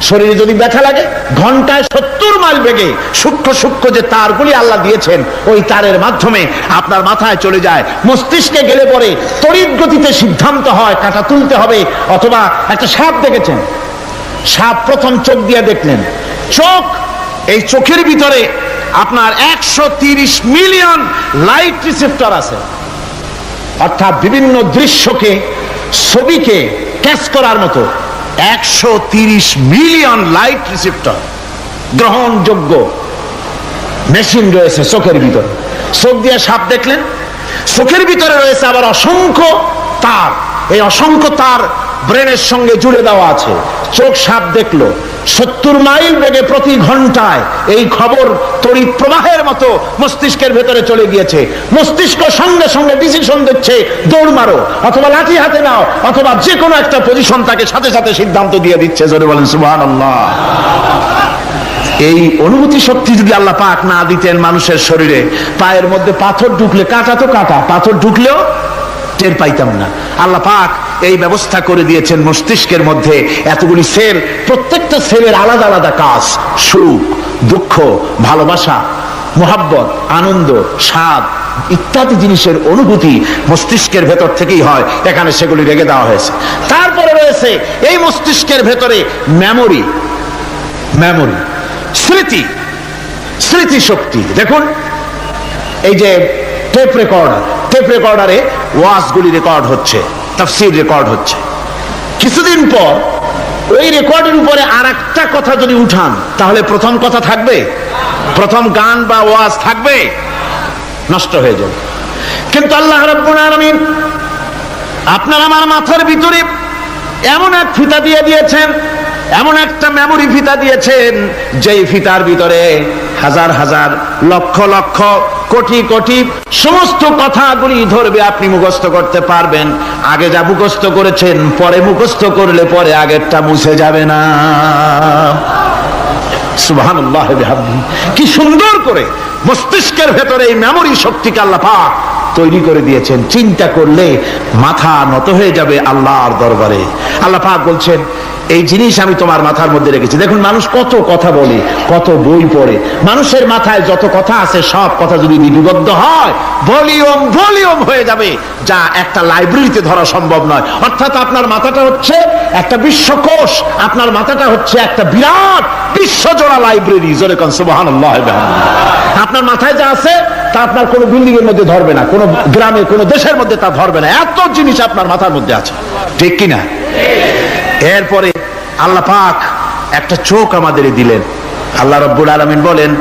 শরীরে যদি ব্যথা লাগে, ঘন্টায় 70 মাইল বেগে সূক্ষ্ম সূক্ষ্ম যে তারগুলি আল্লাহ দিয়েছেন, ওই তারের মাধ্যমে আপনার মাথায় চলে যায়। মস্তিষ্কে গেলে পরে তড়িৎ গতিতে সিদ্ধান্ত হয় কাটা তুলতে হবে। অথবা একটা সাপ দেখেছেন, সাপ প্রথম চোখ দিয়ে দেখলেন, চোখ, এই চোখের ভিতরে আপনার 130 মিলিয়ন লাইট রিসেপ্টর আছে, অর্থাৎ বিভিন্ন দৃশ্যকে, ছবিকে ক্যাচ করার মতো 130 মিলিয়ন লাইট রিসেপ্টর গ্রহণযোগ্য মেশিন রয়েছে চোখের ভিতরে। চোখ দিয়ে সাপ দেখলেন, চোখের ভিতরে রয়েছে আবার অসংখ্য তার। এই অসংখ্য তার ব্রেনের সঙ্গে জুড়ে দেওয়া আছে। চোখ সাপ দেখলো, 70 মাইল বেগে প্রতি ঘন্টায় এই খবর তড়িৎ প্রবাহের মতো মস্তিষ্কের ভেতরে চলে গিয়েছে। মস্তিষ্ক সঙ্গে সঙ্গে ডিসিশন দিচ্ছে, দৌড় মারো, অথবা লাঠি হাতে নাও, অথবা যে কোনো একটা পজিশন তাকে সাথে সাথে সিদ্ধান্ত দিয়ে দিচ্ছে। জোরে বলেন সুবহানাল্লাহ। এই অনুভূতি শক্তি যদি আল্লাহ পাক না দিতেন মানুষের শরীরে, পায়ের মধ্যে পাথর ঢুকলে, কাটা তো কাটা, পাথর ঢুকলেও টের পাইতাম না। আল্লাহ পাক এই ব্যবস্থা করে দিয়েছেন মস্তিষ্কের মধ্যে এতগুলি সেল, প্রত্যেকটা সেলের আলাদা আলাদা কাজ। সুখ, দুঃখ, ভালোবাসা, মোহাব্বত, আনন্দ, স্বাদ ইত্যাদি জিনিসের অনুভূতি মস্তিষ্কের ভেতর থেকেই হয়। এখানে সেগুলি রেখে দেওয়া হয়েছে। তারপরে রয়েছে এই মস্তিষ্কের ভেতরে মেমোরি, স্মৃতি, স্মৃতি শক্তি। দেখুন এই যে টেপ রেকর্ডারে ওয়াজগুলি রেকর্ড হচ্ছে, তাফসীর রেকর্ড হচ্ছে। কিছুদিন পর ওই রেকর্ডের উপরে আরেকটা কথা যদি উঠান, তাহলে প্রথম কথা থাকবে? প্রথম গান বা ওয়াজ থাকবে? নষ্ট হয়ে যাবে। কিন্তু আল্লাহ রাব্বুল আলামিন আপনার আমার মাথার ভিতরে এমন এক ফিতা দিয়ে দিয়েছেন, এমন একটা মেমোরি ফিতা দিয়েছেন, যেই ফিতার ভিতরে হাজার হাজার, লক্ষ লক্ষ, কোটি কোটি সমস্ত কথাগুলি ধরবে, আপনি মুখস্থ করতে পারবেন। আগে যা মুখস্থ করেছেন, পরে মুখস্থ করলে পরে আগেরটা মুছে যাবে না। সুবহানাল্লাহ ওয়া বিহামদিহি। কি সুন্দর করে মস্তিষ্কের ভেতরে এই মেমোরি শক্তিকে আল্লাহ পাক তৈরি করে দিয়েছেন। চিন্তা করলে মাথা নত হয়ে যাবে আল্লাহর দরবারে। আল্লাহ পাক বলছেন, এই জিনিস আমি তোমার মাথার মধ্যে রেখেছি। দেখুন মানুষ কত কথা বলে, কত বই পড়ে, মানুষের মাথায় যত কথা আছে সব কথা যদি লিপিবদ্ধ হয়, ভলিউম হয়ে যাবে, যা একটা লাইব্রেরিতে ধরা সম্ভব নয়। অর্থাৎ আপনার মাথাটা হচ্ছে একটা বিশ্বকোষ, আপনার মাথাটা হচ্ছে একটা বিরাট বিশ্বজোড়া লাইব্রেরি। জোরে কোন সুবহানাল্লাহ। আপনার মাথায় যা আছে তা আপনার কোনো বিল্ডিং এর মধ্যে ধরবে না, কোনো গ্রামে, কোনো দেশের মধ্যে তা ধরবে না। এত জিনিস আপনার মাথার মধ্যে আছে, ঠিক কিনা? এরপরে আল্লাহ পাক একটা চোখ আমাদের দিলেন। আল্লাহ রাব্বুল আলামিন বলেন,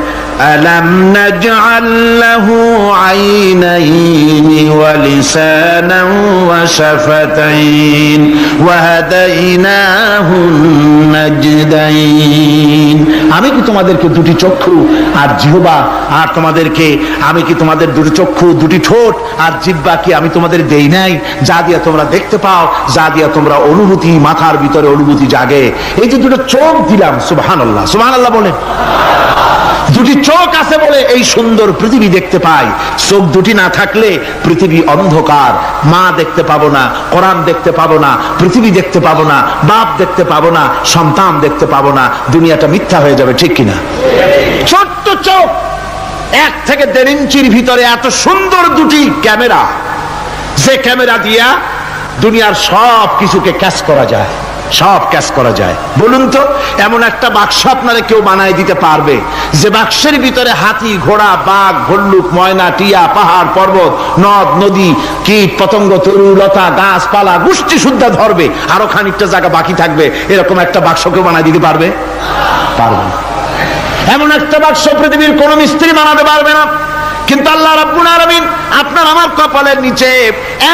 আলাম নাজআল লাহু আইনাইনি ওয়া লিসানান ওয়া শাফাতাইন ওয়া হাদাইনাহু নাজদাইন। আমি কি তোমাদেরকে দুটি চক্ষু আর জিহ্বা, আর তোমাদেরকে আমি কি তোমাদের দুটি চক্ষু, দুটি ঠোঁট আর জিহ্বা কি আমি তোমাদের দেই নাই, যা দিয়া তোমরা দেখতে পাও, যা দিয়া তোমরা অনুভূতি, মাথার ভিতরে অনুভূতি জাগে। এই যে দুটো চোখ দিলাম, সুবহানাল্লাহ, সুবহানাল্লাহ বলেন। দুটি চোখ আছে বলে এই সুন্দর পৃথিবী দেখতে পাই। চোখ দুটি না থাকলে পৃথিবী অন্ধকার, মা দেখতে পাবো না, কোরআন দেখতে পাবো না, পৃথিবী দেখতে পাবো না, বাপ দেখতে পাবো না, সন্তান দেখতে পাবো না, দুনিয়াটা মিথ্যা হয়ে যাবে, ঠিক কিনা? ছোট্ট চোখ, 1 থেকে 1.5 ইঞ্চির ভিতরে এত সুন্দর দুটি ক্যামেরা, যে ক্যামেরা দিয়া দুনিয়ার সব কিছুকে ক্যাচ করা যায়। সব ক্যাশ করা যায়। বলুন তো, এমন একটা বাক্স আপনারা কেউ বানায় দিতে পারবে যে বাক্সের ভিতরে হাতি, ঘোড়া, বাঘ, ভল্লুক, ময়না, টিয়া, পাহাড়, পর্বত, নদ, নদী, কীট, পতঙ্গ, তরু, লতা, গাছপালা গোষ্ঠী শুদ্ধা ধরবে, আরো খানিকটা জায়গা বাকি থাকবে, এরকম একটা বাক্স কেউ বানায় দিতে পারবে? পারবে না। এমন একটা বাক্স পৃথিবীর কোন মিস্ত্রি বানাতে পারবে না। কিন্তু আল্লাহ রাব্বুল আলামিন আপনার আমার কপালের নিচে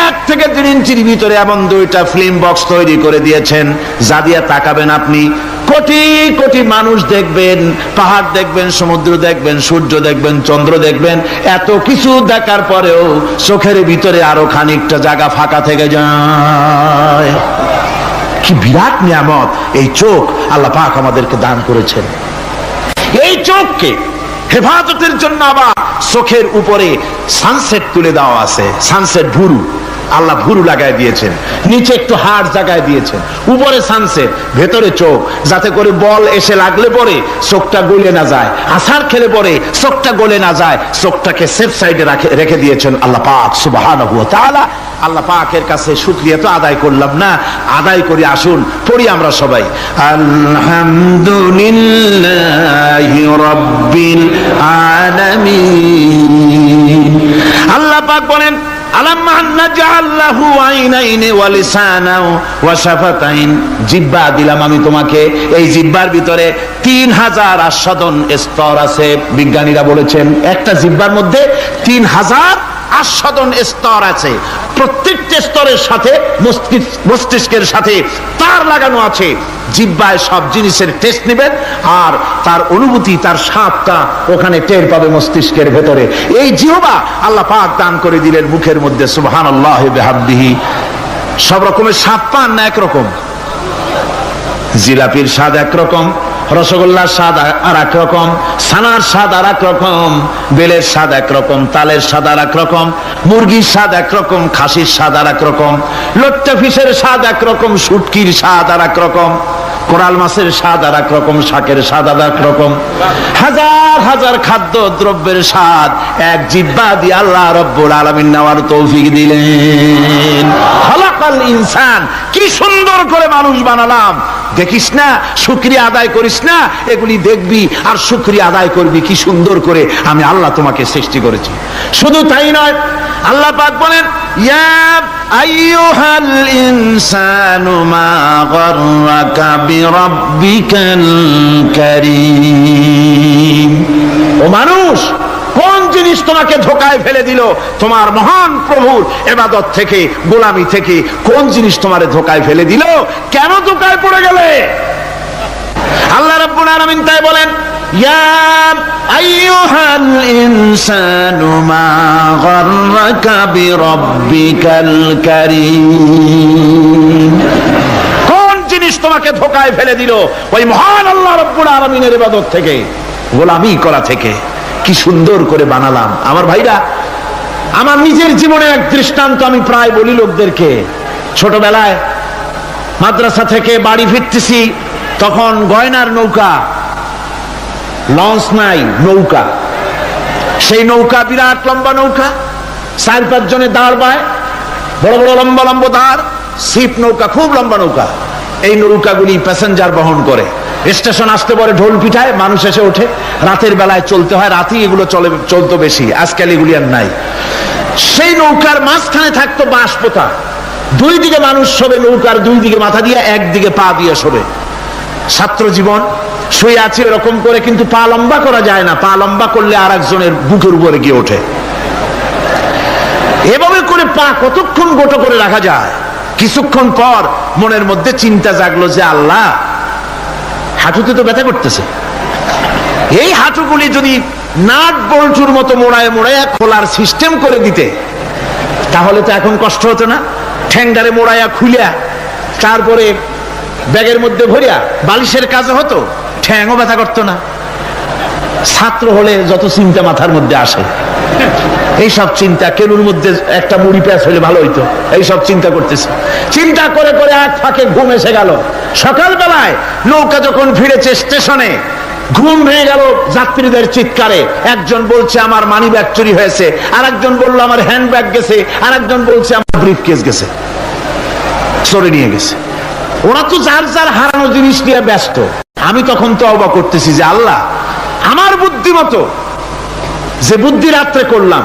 1 থেকে 3 ইঞ্চির ভিতরে এমন 2টা ফিল্ম বক্স তৈরি করে দিয়েছেন, যা দিয়ে তাকাবেন আপনি কোটি কোটি মানুষ দেখবেন, পাহাড় দেখবেন, সমুদ্র দেখবেন, সূর্য দেখবেন, চন্দ্র দেখবেন। এত কিছু দেখার পরেও চোখের ভিতরে আরো খানিকটা জায়গা ফাঁকা থেকে যায়। কি বিরাট নিয়ামত এই চোখ আল্লাহ পাক আমাদেরকে দান করেছেন। এই চোখকে হেফাজতের জন্য আবার চোখের উপরে সানসেট তুলে দেওয়া আছে। সানসেট ভুরু, আল্লাহ ভুরু লাগায় দিয়েছেন, নিচে একটু হাড় জায়গায় দিয়েছেন, উপরে সানসেট, ভেতরে চোখ, যাতে করে বল এসে লাগলে পরে চোখটা গলে না যায়, আছাড় খেলে পরে চোখটা গলে না যায়, চোখটাকে সেফ সাইডে রেখে দিয়েছেন আল্লাহ পাক সুবহানাহু ওয়া তাআলা। আল্লাহ পাকের কাছে শুকরিয়া তো আদায় করলাম না, আদায় করি। আসুন পড়ি আমরা সবাই, আলহামদুলিল্লাহি রাব্বিল আলামিন। আল্লাহ পাক বলেন, জিহ্বা দিলাম আমি তোমাকে, এই জিহ্বার ভিতরে 3000 আস্বাদন স্তর আছে। বিজ্ঞানীরা বলেছেন একটা জিহ্বার মধ্যে 3000 আস্বাদন স্তর আছে। প্রত্যেকটা স্তরের সাথে মস্তিষ্কের সাথে তার লাগানো আছে। জিহ্বায় সব জিনিসের টেস্ট নেবেন আর তার অনুভূতি, তার স্বাদটা ওখানে টের পাবে মস্তিষ্কের ভেতরে। এই জিহ্বা আল্লাহ পাক দান করে দিলেন মুখের মধ্যে। সুবহানাল্লাহি বিহামদিহি। সব রকমের স্বাদ পান না একরকম? জিলাপির স্বাদ একরকম, রসগোল্লার স্বাদ আর এক রকম, ছানার স্বাদ আর এক রকম, বেলের স্বাদ একরকম, তালের স্বাদ আর এক রকম, মুরগির স্বাদ একরকম, খাসির স্বাদ আর এক রকম, লট্টা ফিশের স্বাদ একরকম, শুটকির স্বাদ আর এক রকম, কোরাল মাছের স্বাদ আর এক রকম, শাকের স্বাদ আর এক রকম। হাজার হাজার খাদ্য দ্রব্যের স্বাদ এক জিহ্বা দিয়ে আল্লাহ রব্বুল আলামিন নেওয়ার তৌফিক দিলেন। খালাকাল ইনসান, কি সুন্দর করে মানুষ বানালাম। দেখিস না, শুকরিয়া আদায় করিস না, এগুলি দেখবি আর শুকরিয়া আদায় করবি কি সুন্দর করে আমি আল্লাহ তোমাকে সৃষ্টি করেছি। শুধু তাই নয়, আল্লাহ পাক বলেন, ইয়া আইয়ুহাল ইনসানু মা গাররাকা বিরাব্বিকাল কারীম। ও মানুষ, কোন জিনিস তোমাকে ধোঁকায় ফেলে দিল তোমার মহান প্রভুর ইবাদত থেকে, গোলামি থেকে? কোন জিনিস তোমারে ধোঁকায় ফেলে দিল? কেন ধোঁকায় পড়ে গেলে? আল্লাহ রাব্বুল আলামিন তাই বলেন, ইয়া আইয়ুহাল ইনসানু মা গাররাকা বিরাব্বিকাল কারীম। কোন জিনিস তোমাকে ধোঁকায় ফেলে দিল ওই মহান আল্লাহ রাব্বুল আলামিনের ইবাদত থেকে, গোলামি করা থেকে? কি সুন্দর করে বানালাম। আমার ভাইরা, আমার নিজের জীবনে এক দৃষ্টান্ত আমি প্রায় বলি লোকদেরকে। ছোটবেলায় মাদ্রাসা থেকে বাড়ি ফিরতেছি, তখন গয়নার নৌকা, লঞ্চ নাই, নৌকা। সেই নৌকা বিরাট লম্বা নৌকা, 4-5 জনে দাঁড় বায়, বড় বড় লম্বা লম্বা দাঁড়, ছিপ নৌকা, খুব লম্বা নৌকা। এই নৌকাগুলি প্যাসেঞ্জার বহন করে। স্টেশন আসতে পরে ঢোল পিঠায়, মানুষ এসে ওঠে। রাতের বেলায় চলতে হয়, রাতেই এগুলো চলতো বেশি, আজকাল এগুলি আর নাই। সেই নৌকার মাঝখানে থাকতো বাঁশ পোতা, 2 দিকে মানুষ শোবে, নৌকার 2 দিকে মাথা দিয়ে, একদিকে পা দিয়ে শোবে। ছাত্র জীবন, শুয়ে আছে এরকম করে, কিন্তু পা লম্বা করা যায় না, পা লম্বা করলে আর একজনের বুকের উপরে গিয়ে ওঠে। এভাবে করে পা কতক্ষণ গোটো করে রাখা যায়? কিছুক্ষণ পর মনের মধ্যে চিন্তা জাগলো যে আল্লাহ, হাঁটুতে তো ব্যথা করতেছে, এই হাঁটুগুলি যদি নাট বল্টুর মতো মোড়ায় মোড়ায় খোলার সিস্টেম করে দিতে, তাহলে তো এখন কষ্ট হতো না। ঠ্যাংডারে মোড়ায়া খুলিয়া তারপরে ব্যাগের মধ্যে ভরিয়া বালিশের কাজে হতো, ঠ্যাংও ব্যথা করতো না। ছাত্র হলে যত চিন্তা মাথার মধ্যে আসে, এইসব চিন্তা, কেনুর মধ্যে একটা মুড়ি প্যাঁচ হলে ভালো হইতো, এইসব চিন্তা করতেছে। চিন্তা করে করে এক ফাঁকে ঘুম এসে গেল। সকালবেলায় নৌকা যখন ফিরেছে স্টেশনে, ঘুম ভেঙে গেল যাত্রীদের চিৎকারে। একজন বলছে আমার মানি ব্যাগ চুরি হয়েছে, আর একজন বললো আমার হ্যান্ড ব্যাগ গেছে, আর একজন বলছে আমার ব্রিফকেস গেছে, চোরে নিয়ে গেছে। ওরা তো যার যার হারানো জিনিস নিয়ে ব্যস্ত। আমি তখন তো অবাক করতেছি যে আল্লাহ, আমার বুদ্ধিমতো যে বুদ্ধি রাত্রে করলাম,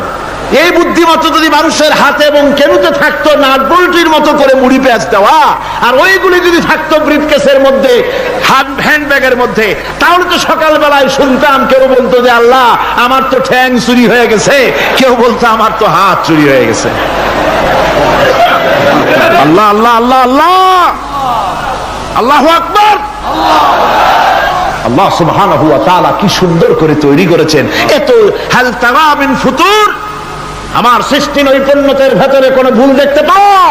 এই বুদ্ধিমতো যদি মানুষের হাতে এবং কেনুতে থাকতো নাট বল্টির মতো করে মুড়ি পেঁয়াজ দেওয়া, আর ওইগুলি যদি থাকতো ব্রিফকেসের মধ্যে, হ্যান্ডব্যাগের মধ্যে, তাহলে তো সকালবেলায় শুনতাম কেউ বলতো যে আল্লাহ আমার তো ঠ্যাং চুরি হয়ে গেছে, কেউ বলতো আমার তো হাত চুরি হয়ে গেছে। আল্লাহ আল্লাহ আল্লাহ আল্লাহ আল্লাহু আকবার। আল্লাহ সুবহানাহু ওয়া তাআলা কি সুন্দর করে তৈরি করেছেন। এত হাল তারা মিন ফুতুর, আমার সৃষ্টি নৈপুণ্যতার ভেতরে কোনো ভুল দেখতে পাও?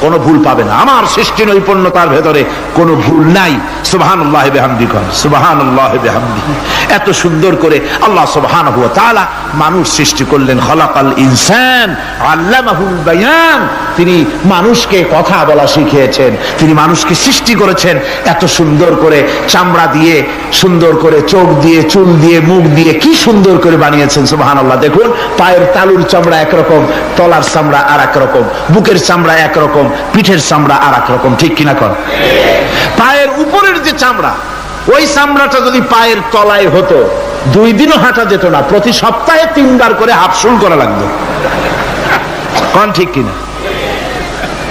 কোনো ভুল পাবে না। আমার সৃষ্টি নৈপুণ্যতার ভেতরে কোনো ভুল নাই। সুবহানাল্লাহি বিহামদিহি, সুবহানাল্লাহি বিহামদিহি। এত সুন্দর করে আল্লাহ সুবহানাহু ওয়া তাআলা মানুষ সৃষ্টি করলেন। খলাকাল ইনসান আল্লামাহুল বায়ান। তিনি মানুষকে কথা বলা শিখিয়েছেন, তিনি মানুষকে সৃষ্টি করেছেন এত সুন্দর করে, চামড়া দিয়ে, সুন্দর করে চোখ দিয়ে, চুল দিয়ে, মুখ দিয়ে, কি সুন্দর করে বানিয়েছেন। সুবহানাল্লাহ। দেখুন, পায়ের তালুর চামড়া একরকম, তলার চামড়া আর এক রকম, বুকের চামড়া একরকম, পিঠের চামড়া আর এক রকম, ঠিক কিনা কর? পায়ের উপরের যে চামড়া, ওই চামড়াটা যদি পায়ের তলায় হতো, 2 দিনও হাঁটা যেত না, প্রতি সপ্তাহে 3 বার করে হাফসুল করা লাগতো। কোন ঠিক কিনা?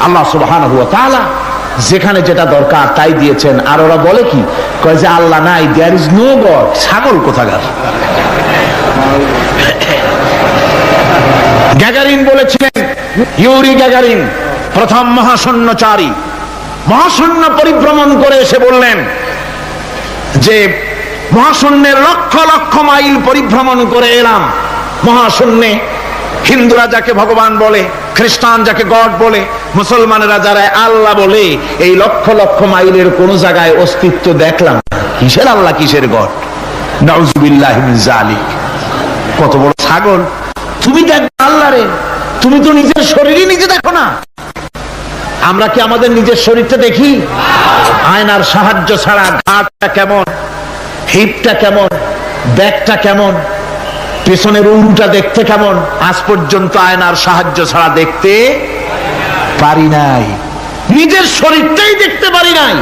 আল্লাহ সুবহানাহু ওয়া তাআলা যেখানে যেটা দরকার তাই দিয়েছেন। আর ওরা বলে কি, কয় যে আল্লাহ নাই, দেয়ার ইজ নো গড। ছাগল কোথাকার। গ্যাগারিন বলেছিলেন, ইউরি গ্যাগারিন প্রথম মহাশূন্যচারী, মহাশূন্য পরিভ্রমণ করে এসে বললেন যে মহাশূন্যের লক্ষ লক্ষ মাইল পরিভ্রমণ করে এলাম। মহাশূন্যে হিন্দুরা যাকে ভগবান বলে, খ্রিস্টান যাকে গড বলে, মুসলমানেরা যারা আল্লাহ বলে, এই লক্ষ লক্ষ মাইলের কোন জায়গায় অস্তিত্ব দেখলাম। কিসের আল্লাহ, কিসের গড? নাউযুবিল্লাহি মিন যালিক। কত বড় ছাগল! তুমি দেখ আল্লাহ রে, তুমি তো নিজের শরীরই নিজে দেখো না। আমরা কি আমাদের নিজের শরীরটা দেখি? আয়নার সাহায্য ছাড়া ঘাটটা কেমন, হিপটা কেমন, ব্যাকটা কেমন, পেছনের উরুটা দেখতে কেমন, আজ পর্যন্ত আয়নার সাহায্য ছাড়া দেখতে পারি নাই। নিজের শরীরটাই দেখতে পারি নাই,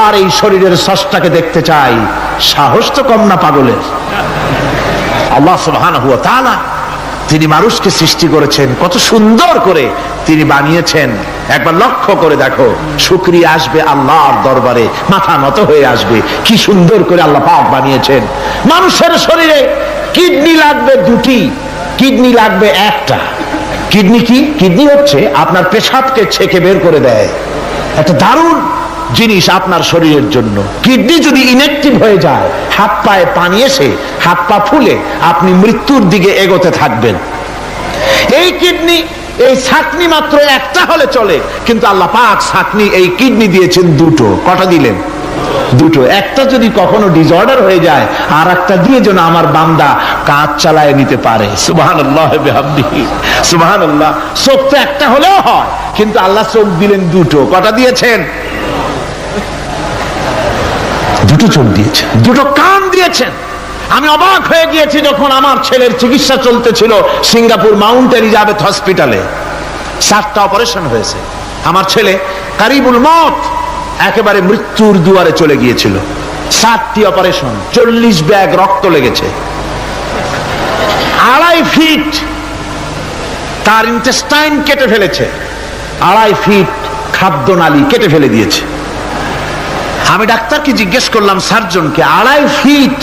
আর এই শরীরের স্রষ্টাকে দেখতে চাই। সাহস তো কম না পাগলের। আল্লাহ সুবহানাহু ওয়া তাআলা তিনি মানুষকে সৃষ্টি করেছেন, কত সুন্দর করে তিনি বানিয়েছেন। একবার লক্ষ্য করে দেখো, শুকরিয়া আসবে আল্লাহর দরবারে, মাথা নত হয়ে আসবে। কি সুন্দর করে আল্লাহ পাক বানিয়েছেন। মানুষের শরীরে কিডনি লাগবে 2টি, কিডনি লাগবে 1টা। কিডনি কি? কিডনি হচ্ছে আপনার পেশাবকে ছেঁকে বের করে দেয়, একটা দারুণ জিনিস আপনার শরীরের জন্য। কিডনি যদি ইনঅ্যাক্টিভ হয়ে যায়, হাত পায়ে পানি এসে হাত পা ফুলে আপনি মৃত্যুর দিকে এগোতে থাকবেন। এই কিডনি, এই ছাকনি মাত্র 1টা হলে চলে, কিন্তু আল্লাহ পাক ছাকনি, এই কিডনি দিয়েছেন 2টো। কটা দিলেন? 2টো। একটা যদি কখনো ডিসঅর্ডার হয়ে যায়, আর একটা দিয়ে যেন আমার বান্দা কাজ চালায় নিতে পারে। সুবহানাল্লাহ বিহামদিহি, সুবহানাল্লাহ। চোখ তো একটা হলেও হয়, কিন্তু আল্লাহ চোখ দিলেন 2টো। কটা দিয়েছেন? 2টো চোখ দিয়েছেন, 2টো কান দিয়েছেন। আমি অবাক হয়ে গিয়েছি যখন আমার ছেলের চিকিৎসা চলতেছিল সিঙ্গাপুর মাউন্ট এলিজাবেথ হসপিটালে। 7টা অপারেশন হয়েছে। আমার ছেলে কারিবুল মত, একেবারে মৃত্যুর দুয়ারে চলে গিয়েছিল। 7টি অপারেশন, 40 ব্যাগ রক্ত লেগেছে। 2.5 ফিট তার ইন্টেস্টাইন কেটে ফেলেছে, 2.5 ফিট খাদ্যনালী কেটে ফেলে দিয়েছে। আমি ডাক্তারকে জিজ্ঞেস করলাম, সার্জনকে, 2.5 ফিট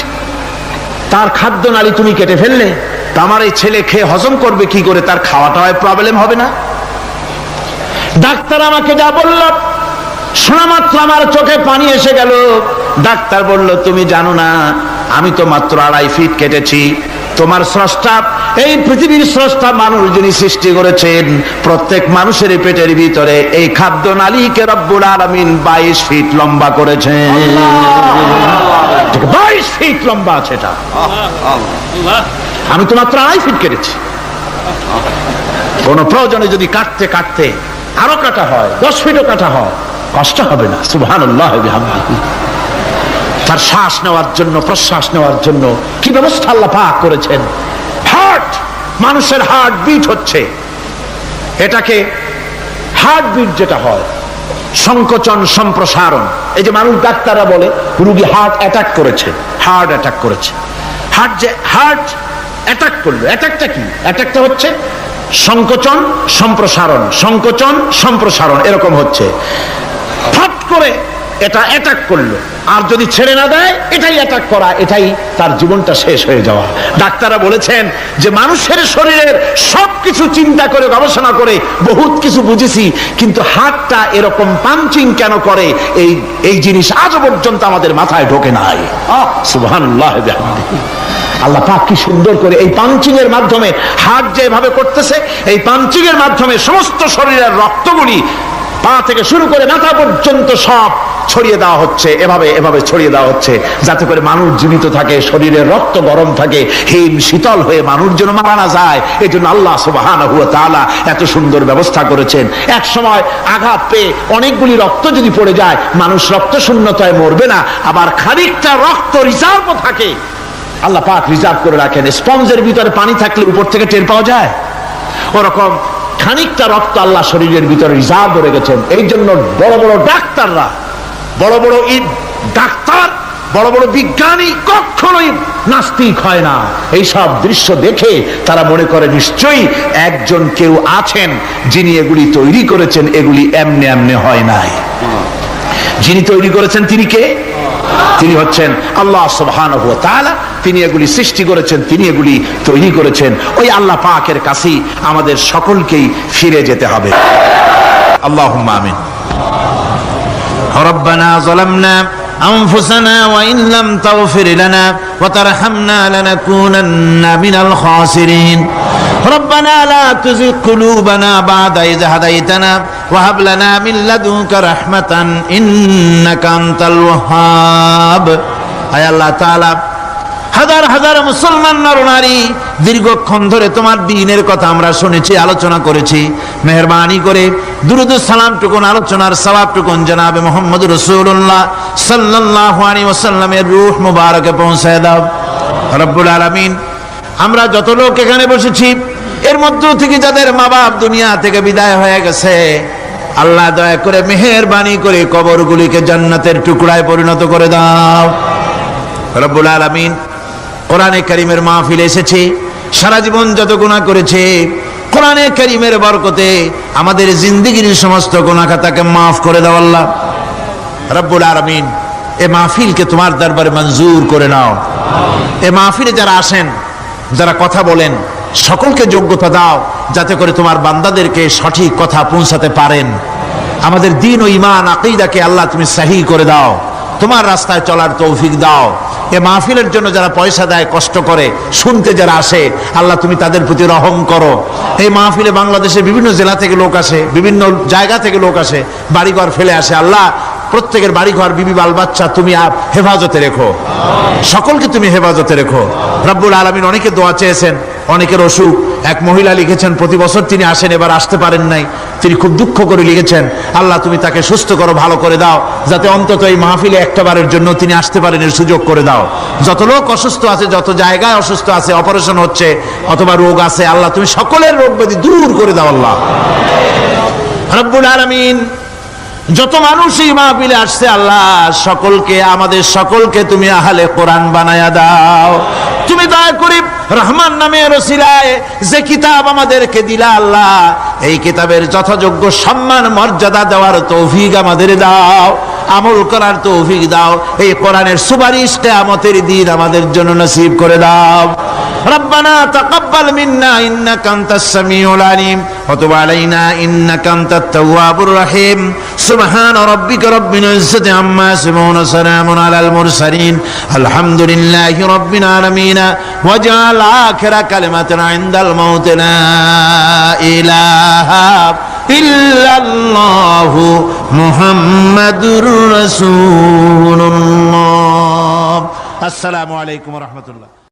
তার খাদ্যনালী তুমি কেটে ফেললে, তা আমার এই ছেলে খেয়ে হজম করবে কি করে? তার খাওয়াটা হয় প্রবলেম হবে না? ডাক্তার আমাকে যা বলল, শোনা মাত্র আমার চোখে পানি এসে গেল। ডাক্তার বলল, তুমি জানো না, আমি তো মাত্র 2.5 ফিট কেটেছি। তোমার স্রষ্টা, এই পৃথিবীর স্রষ্টা মানুষ যিনি সৃষ্টি করেছেন, প্রত্যেক মানুষের পেটের ভিতরে এই খাদ্য নালীকে রব্বুল আলামিন 22 ফিট লম্বা করেছেন। 22 ফিট লম্বা আছে এটা। আমি তো মাত্র 2.5 ফিট কেটেছি। কোন প্রয়োজনে যদি কাটতে কাটতে আরো কাটা হয়, 10 ফিটও কাটা হয়, কষ্ট হবে না। সুবহানাল্লাহ বিহামদিহি। তার শ্বাস নেওয়ার জন্য, প্রশ্বাস নেওয়ার জন্য কি ব্যবস্থা আল্লাহ পাক করেছেন। হার্ট, মানুষের হার্ট বিট হচ্ছে, এটাকে হার্ট বিট যেটা হয়, সংকোচন সম্প্রসারণ। এই যে মানুষ, ডাক্তাররা বলে রোগী হার্ট অ্যাটাক করেছে, হার্ট অ্যাটাক করেছে, হার্ট অ্যাটাক করলো। অ্যাটাকটা কি? অ্যাটাকটা হচ্ছে সংকোচন সম্প্রসারণ, সংকোচন সম্প্রসারণ, এরকম হচ্ছে। ফট করে এটা অ্যাটাক করলো, আর যদি ছেড়ে না দেয় এটাই অ্যাটাক করা, এটাই তার জীবনটা শেষ হয়ে যাওয়া। ডাক্তাররা বলেছেন যে মানুষের শরীরের সবকিছু চিন্তা করে গবেষণা করে বহুত কিছু বুঝেছি, কিন্তু হার্টটা এরকম পাঞ্চিং কেন করে এই জিনিস আজও পর্যন্ত আমাদের মাথায় ঢোকে নাই। সুবহানাল্লাহ। আল্লাহ পাক কি সুন্দর করে এই পাঞ্চিং এর মাধ্যমে, হার্ট যেভাবে করতেছে, এই পাঞ্চিং এর মাধ্যমে সমস্ত শরীরের রক্তগুলি পা থেকে শুরু করে মাথা পর্যন্ত সব ছড়িয়ে দেওয়া হচ্ছে, এভাবে ছড়িয়ে দেওয়া হচ্ছে, যাতে করে মানুষ জীবিত থাকে, শরীরের রক্ত গরম থাকে, হিম শীতল হয়ে মানুষ যেন মারা না যায়। এই জন্য আল্লাহ সুবহানাহু ওয়া তাআলা এত সুন্দর ব্যবস্থা করেছেন। এক সময় আঘাত পেয়ে অনেকগুলি রক্ত যদি পড়ে যায়, মানুষ রক্ত শূন্যতায় মরবে না, আবার খানিকটা রক্ত রিজার্ভও থাকে, আল্লাহ পাক রিজার্ভ করে রাখেন। স্পঞ্জের ভিতরে পানি থাকলে উপর থেকে টের পাওয়া যায়, ওরকম খানিকটা রক্ত আল্লাহ শরীরের ভিতরে রিজার্ভ করে রেখেছেন। এই জন্য বড় বড় ডাক্তাররা, বড় বড় ডাক্তার, বড় বড় বিজ্ঞানী কখনোই নাস্তিক হয় না। এই সব দৃশ্য দেখে তারা মনে করে নিশ্চয়ই একজন কেউ আছেন যিনি এগুলি তৈরি করেছেন, এগুলি এমনি এমনি হয় নাই। যিনি তৈরি করেছেন তিনি কে? তিনি হচ্ছেন আল্লাহ সুবহানাহু ওয়া তাআলা। তিনি এগুলি সৃষ্টি করেছেন, তিনি এগুলি তৈরি করেছেন। ওই আল্লাহ পাকের কাছেই আমাদের সকলকেই ফিরে যেতে হবে। আল্লাহুম্মা আমিন। রব্বানা যালামনা أنفسنا وإن لم تغفر لنا وترحمنا لنكونن من الخاسرين ربنا لا تزغ قلوبنا بعد إذ هديتنا وهب لنا من لدنك رحمة إنك أنت الوهاب أي الله تعالى হাজার হাজার মুসলমান নরনারী দীর্ঘক্ষণ ধরে তোমার দ্বীনের কথা আমরা শুনেছি, আলোচনা করেছি। মেহেরবানি করে দুরূদ ও সালাম টুকুন, আলোচনার সওয়াব টুকুন জনাবে মুহাম্মদ রাসূলুল্লাহ সাল্লাল্লাহু আলাইহি ওয়াসাল্লামের রূহ মুবারকে পৌঁছায় দাও রব্বুল আলামিন। আমরা যত লোক এখানে বসেছি, এর মধ্য থেকে যাদের মা বাপ দুনিয়া থেকে বিদায় হয়ে গেছে, আল্লাহ দয়া করে মেহেরবানি করে কবরগুলিকে জান্নাতের টুকরায় পরিণত করে দাও রব্বুল আলামিন। কোরআনে কারীমের মাহফিলে এসেছি, সারা জীবন যত গুনাহ করেছে, কোরআনে কারীমের বরকতে আমাদের জিন্দেগীর সমস্ত গুনাহ খাতাকে মাফ করে দাও আল্লাহ রব্বুল আলামিন। এই মাহফিলকে তোমার দরবারে মঞ্জুর করে নাও। এই মাহফিলে যারা আসেন, যারা কথা বলেন, সকলকে যোগ্যতা দাও যাতে করে তোমার বান্দাদেরকে সঠিক কথা পৌঁছাতে পারেন। আমাদের দ্বীন ও ঈমান আকীদাকে আল্লাহ তুমি সহিহ করে দাও, তোমার রাস্তায় চলার তৌফিক দাও। এ মাহফিলের জন্য যারা পয়সা দেয়, কষ্ট করে, শুনতে যারা আসে, আল্লাহ তুমি তাদের প্রতি রহম করো। এই মাহফিলে বাংলাদেশের বিভিন্ন জেলা থেকে লোক আসে, বিভিন্ন জায়গা থেকে লোক আসে, বাড়িঘর ফেলে আসে। আল্লাহ প্রত্যেকের বাড়িঘর, বিবি বাল বাচ্চা তুমি হেফাজতে রেখো, সকলকে তুমি হেফাজতে রেখো রব্বুল আলামিন। অনেকে দোয়া চেয়েছেন, অনেকের অসুখ। এক মহিলা লিখেছেন প্রতি বছর তিনি আসেন, এবার আসতে পারেন নাই, তিনি খুব দুঃখ করে লিখেছেন, আল্লাহ তুমি তাকে সুস্থ করো, ভালো করে দাও, যাতে অন্তত এই মাহফিলে একটাবারের জন্য তিনি আসতে পারেন, এর সুযোগ করে দাও। যত লোক অসুস্থ আছে, যত জায়গায় অসুস্থ আছে, অপারেশন হচ্ছে অথবা রোগ আছে, আল্লাহ তুমি সকলের রোগ ব্যাধি দূর করে দাও আল্লাহ রব্বুল আলামিন। যত মানুষ এই মাহফিলে আসছে, আল্লাহ সকলকে, আমাদের সকলকে তুমি আহলে কোরআন বানায়া দাও। তুমি দয়া করে রহমান নামের ওসিলায় যে কিতাব আমাদেরকে দিলা আল্লাহ, এই কিতাবের যথাযোগ্য সম্মান মর্যাদা দেওয়ার তৌফিক আমাদের দাও, আমল করার তৌফিক দাও। এই কোরআনের সুপারিশ কিয়ামতের দিন আমাদের জন্য নসিব করে দাও। রব্বানা তাকাব্বাল মিন্না ইন্নাকা আনতাস সামিউল আলিম ওয়া তুব আলাইনা ইন্নাকা আনতাত তাওয়াবুর রহিম। সুবহান রাব্বিকা রাব্বিল ইজ্জাতি আম্মা ইয়াসিফুন ওয়া সালামুন আলাল মুরসালিন আলহামদুলিল্লাহি রাব্বিল আলামিন। ওয়াজআল আখিরা কালিমাতিনা ইনদাল মাউত লা ইলাহা ইল্লাল্লাহু মুহাম্মাদুর রাসূলুল্লাহ। আসসালামু আলাইকুম ওয়া রাহমাতুল্লাহ।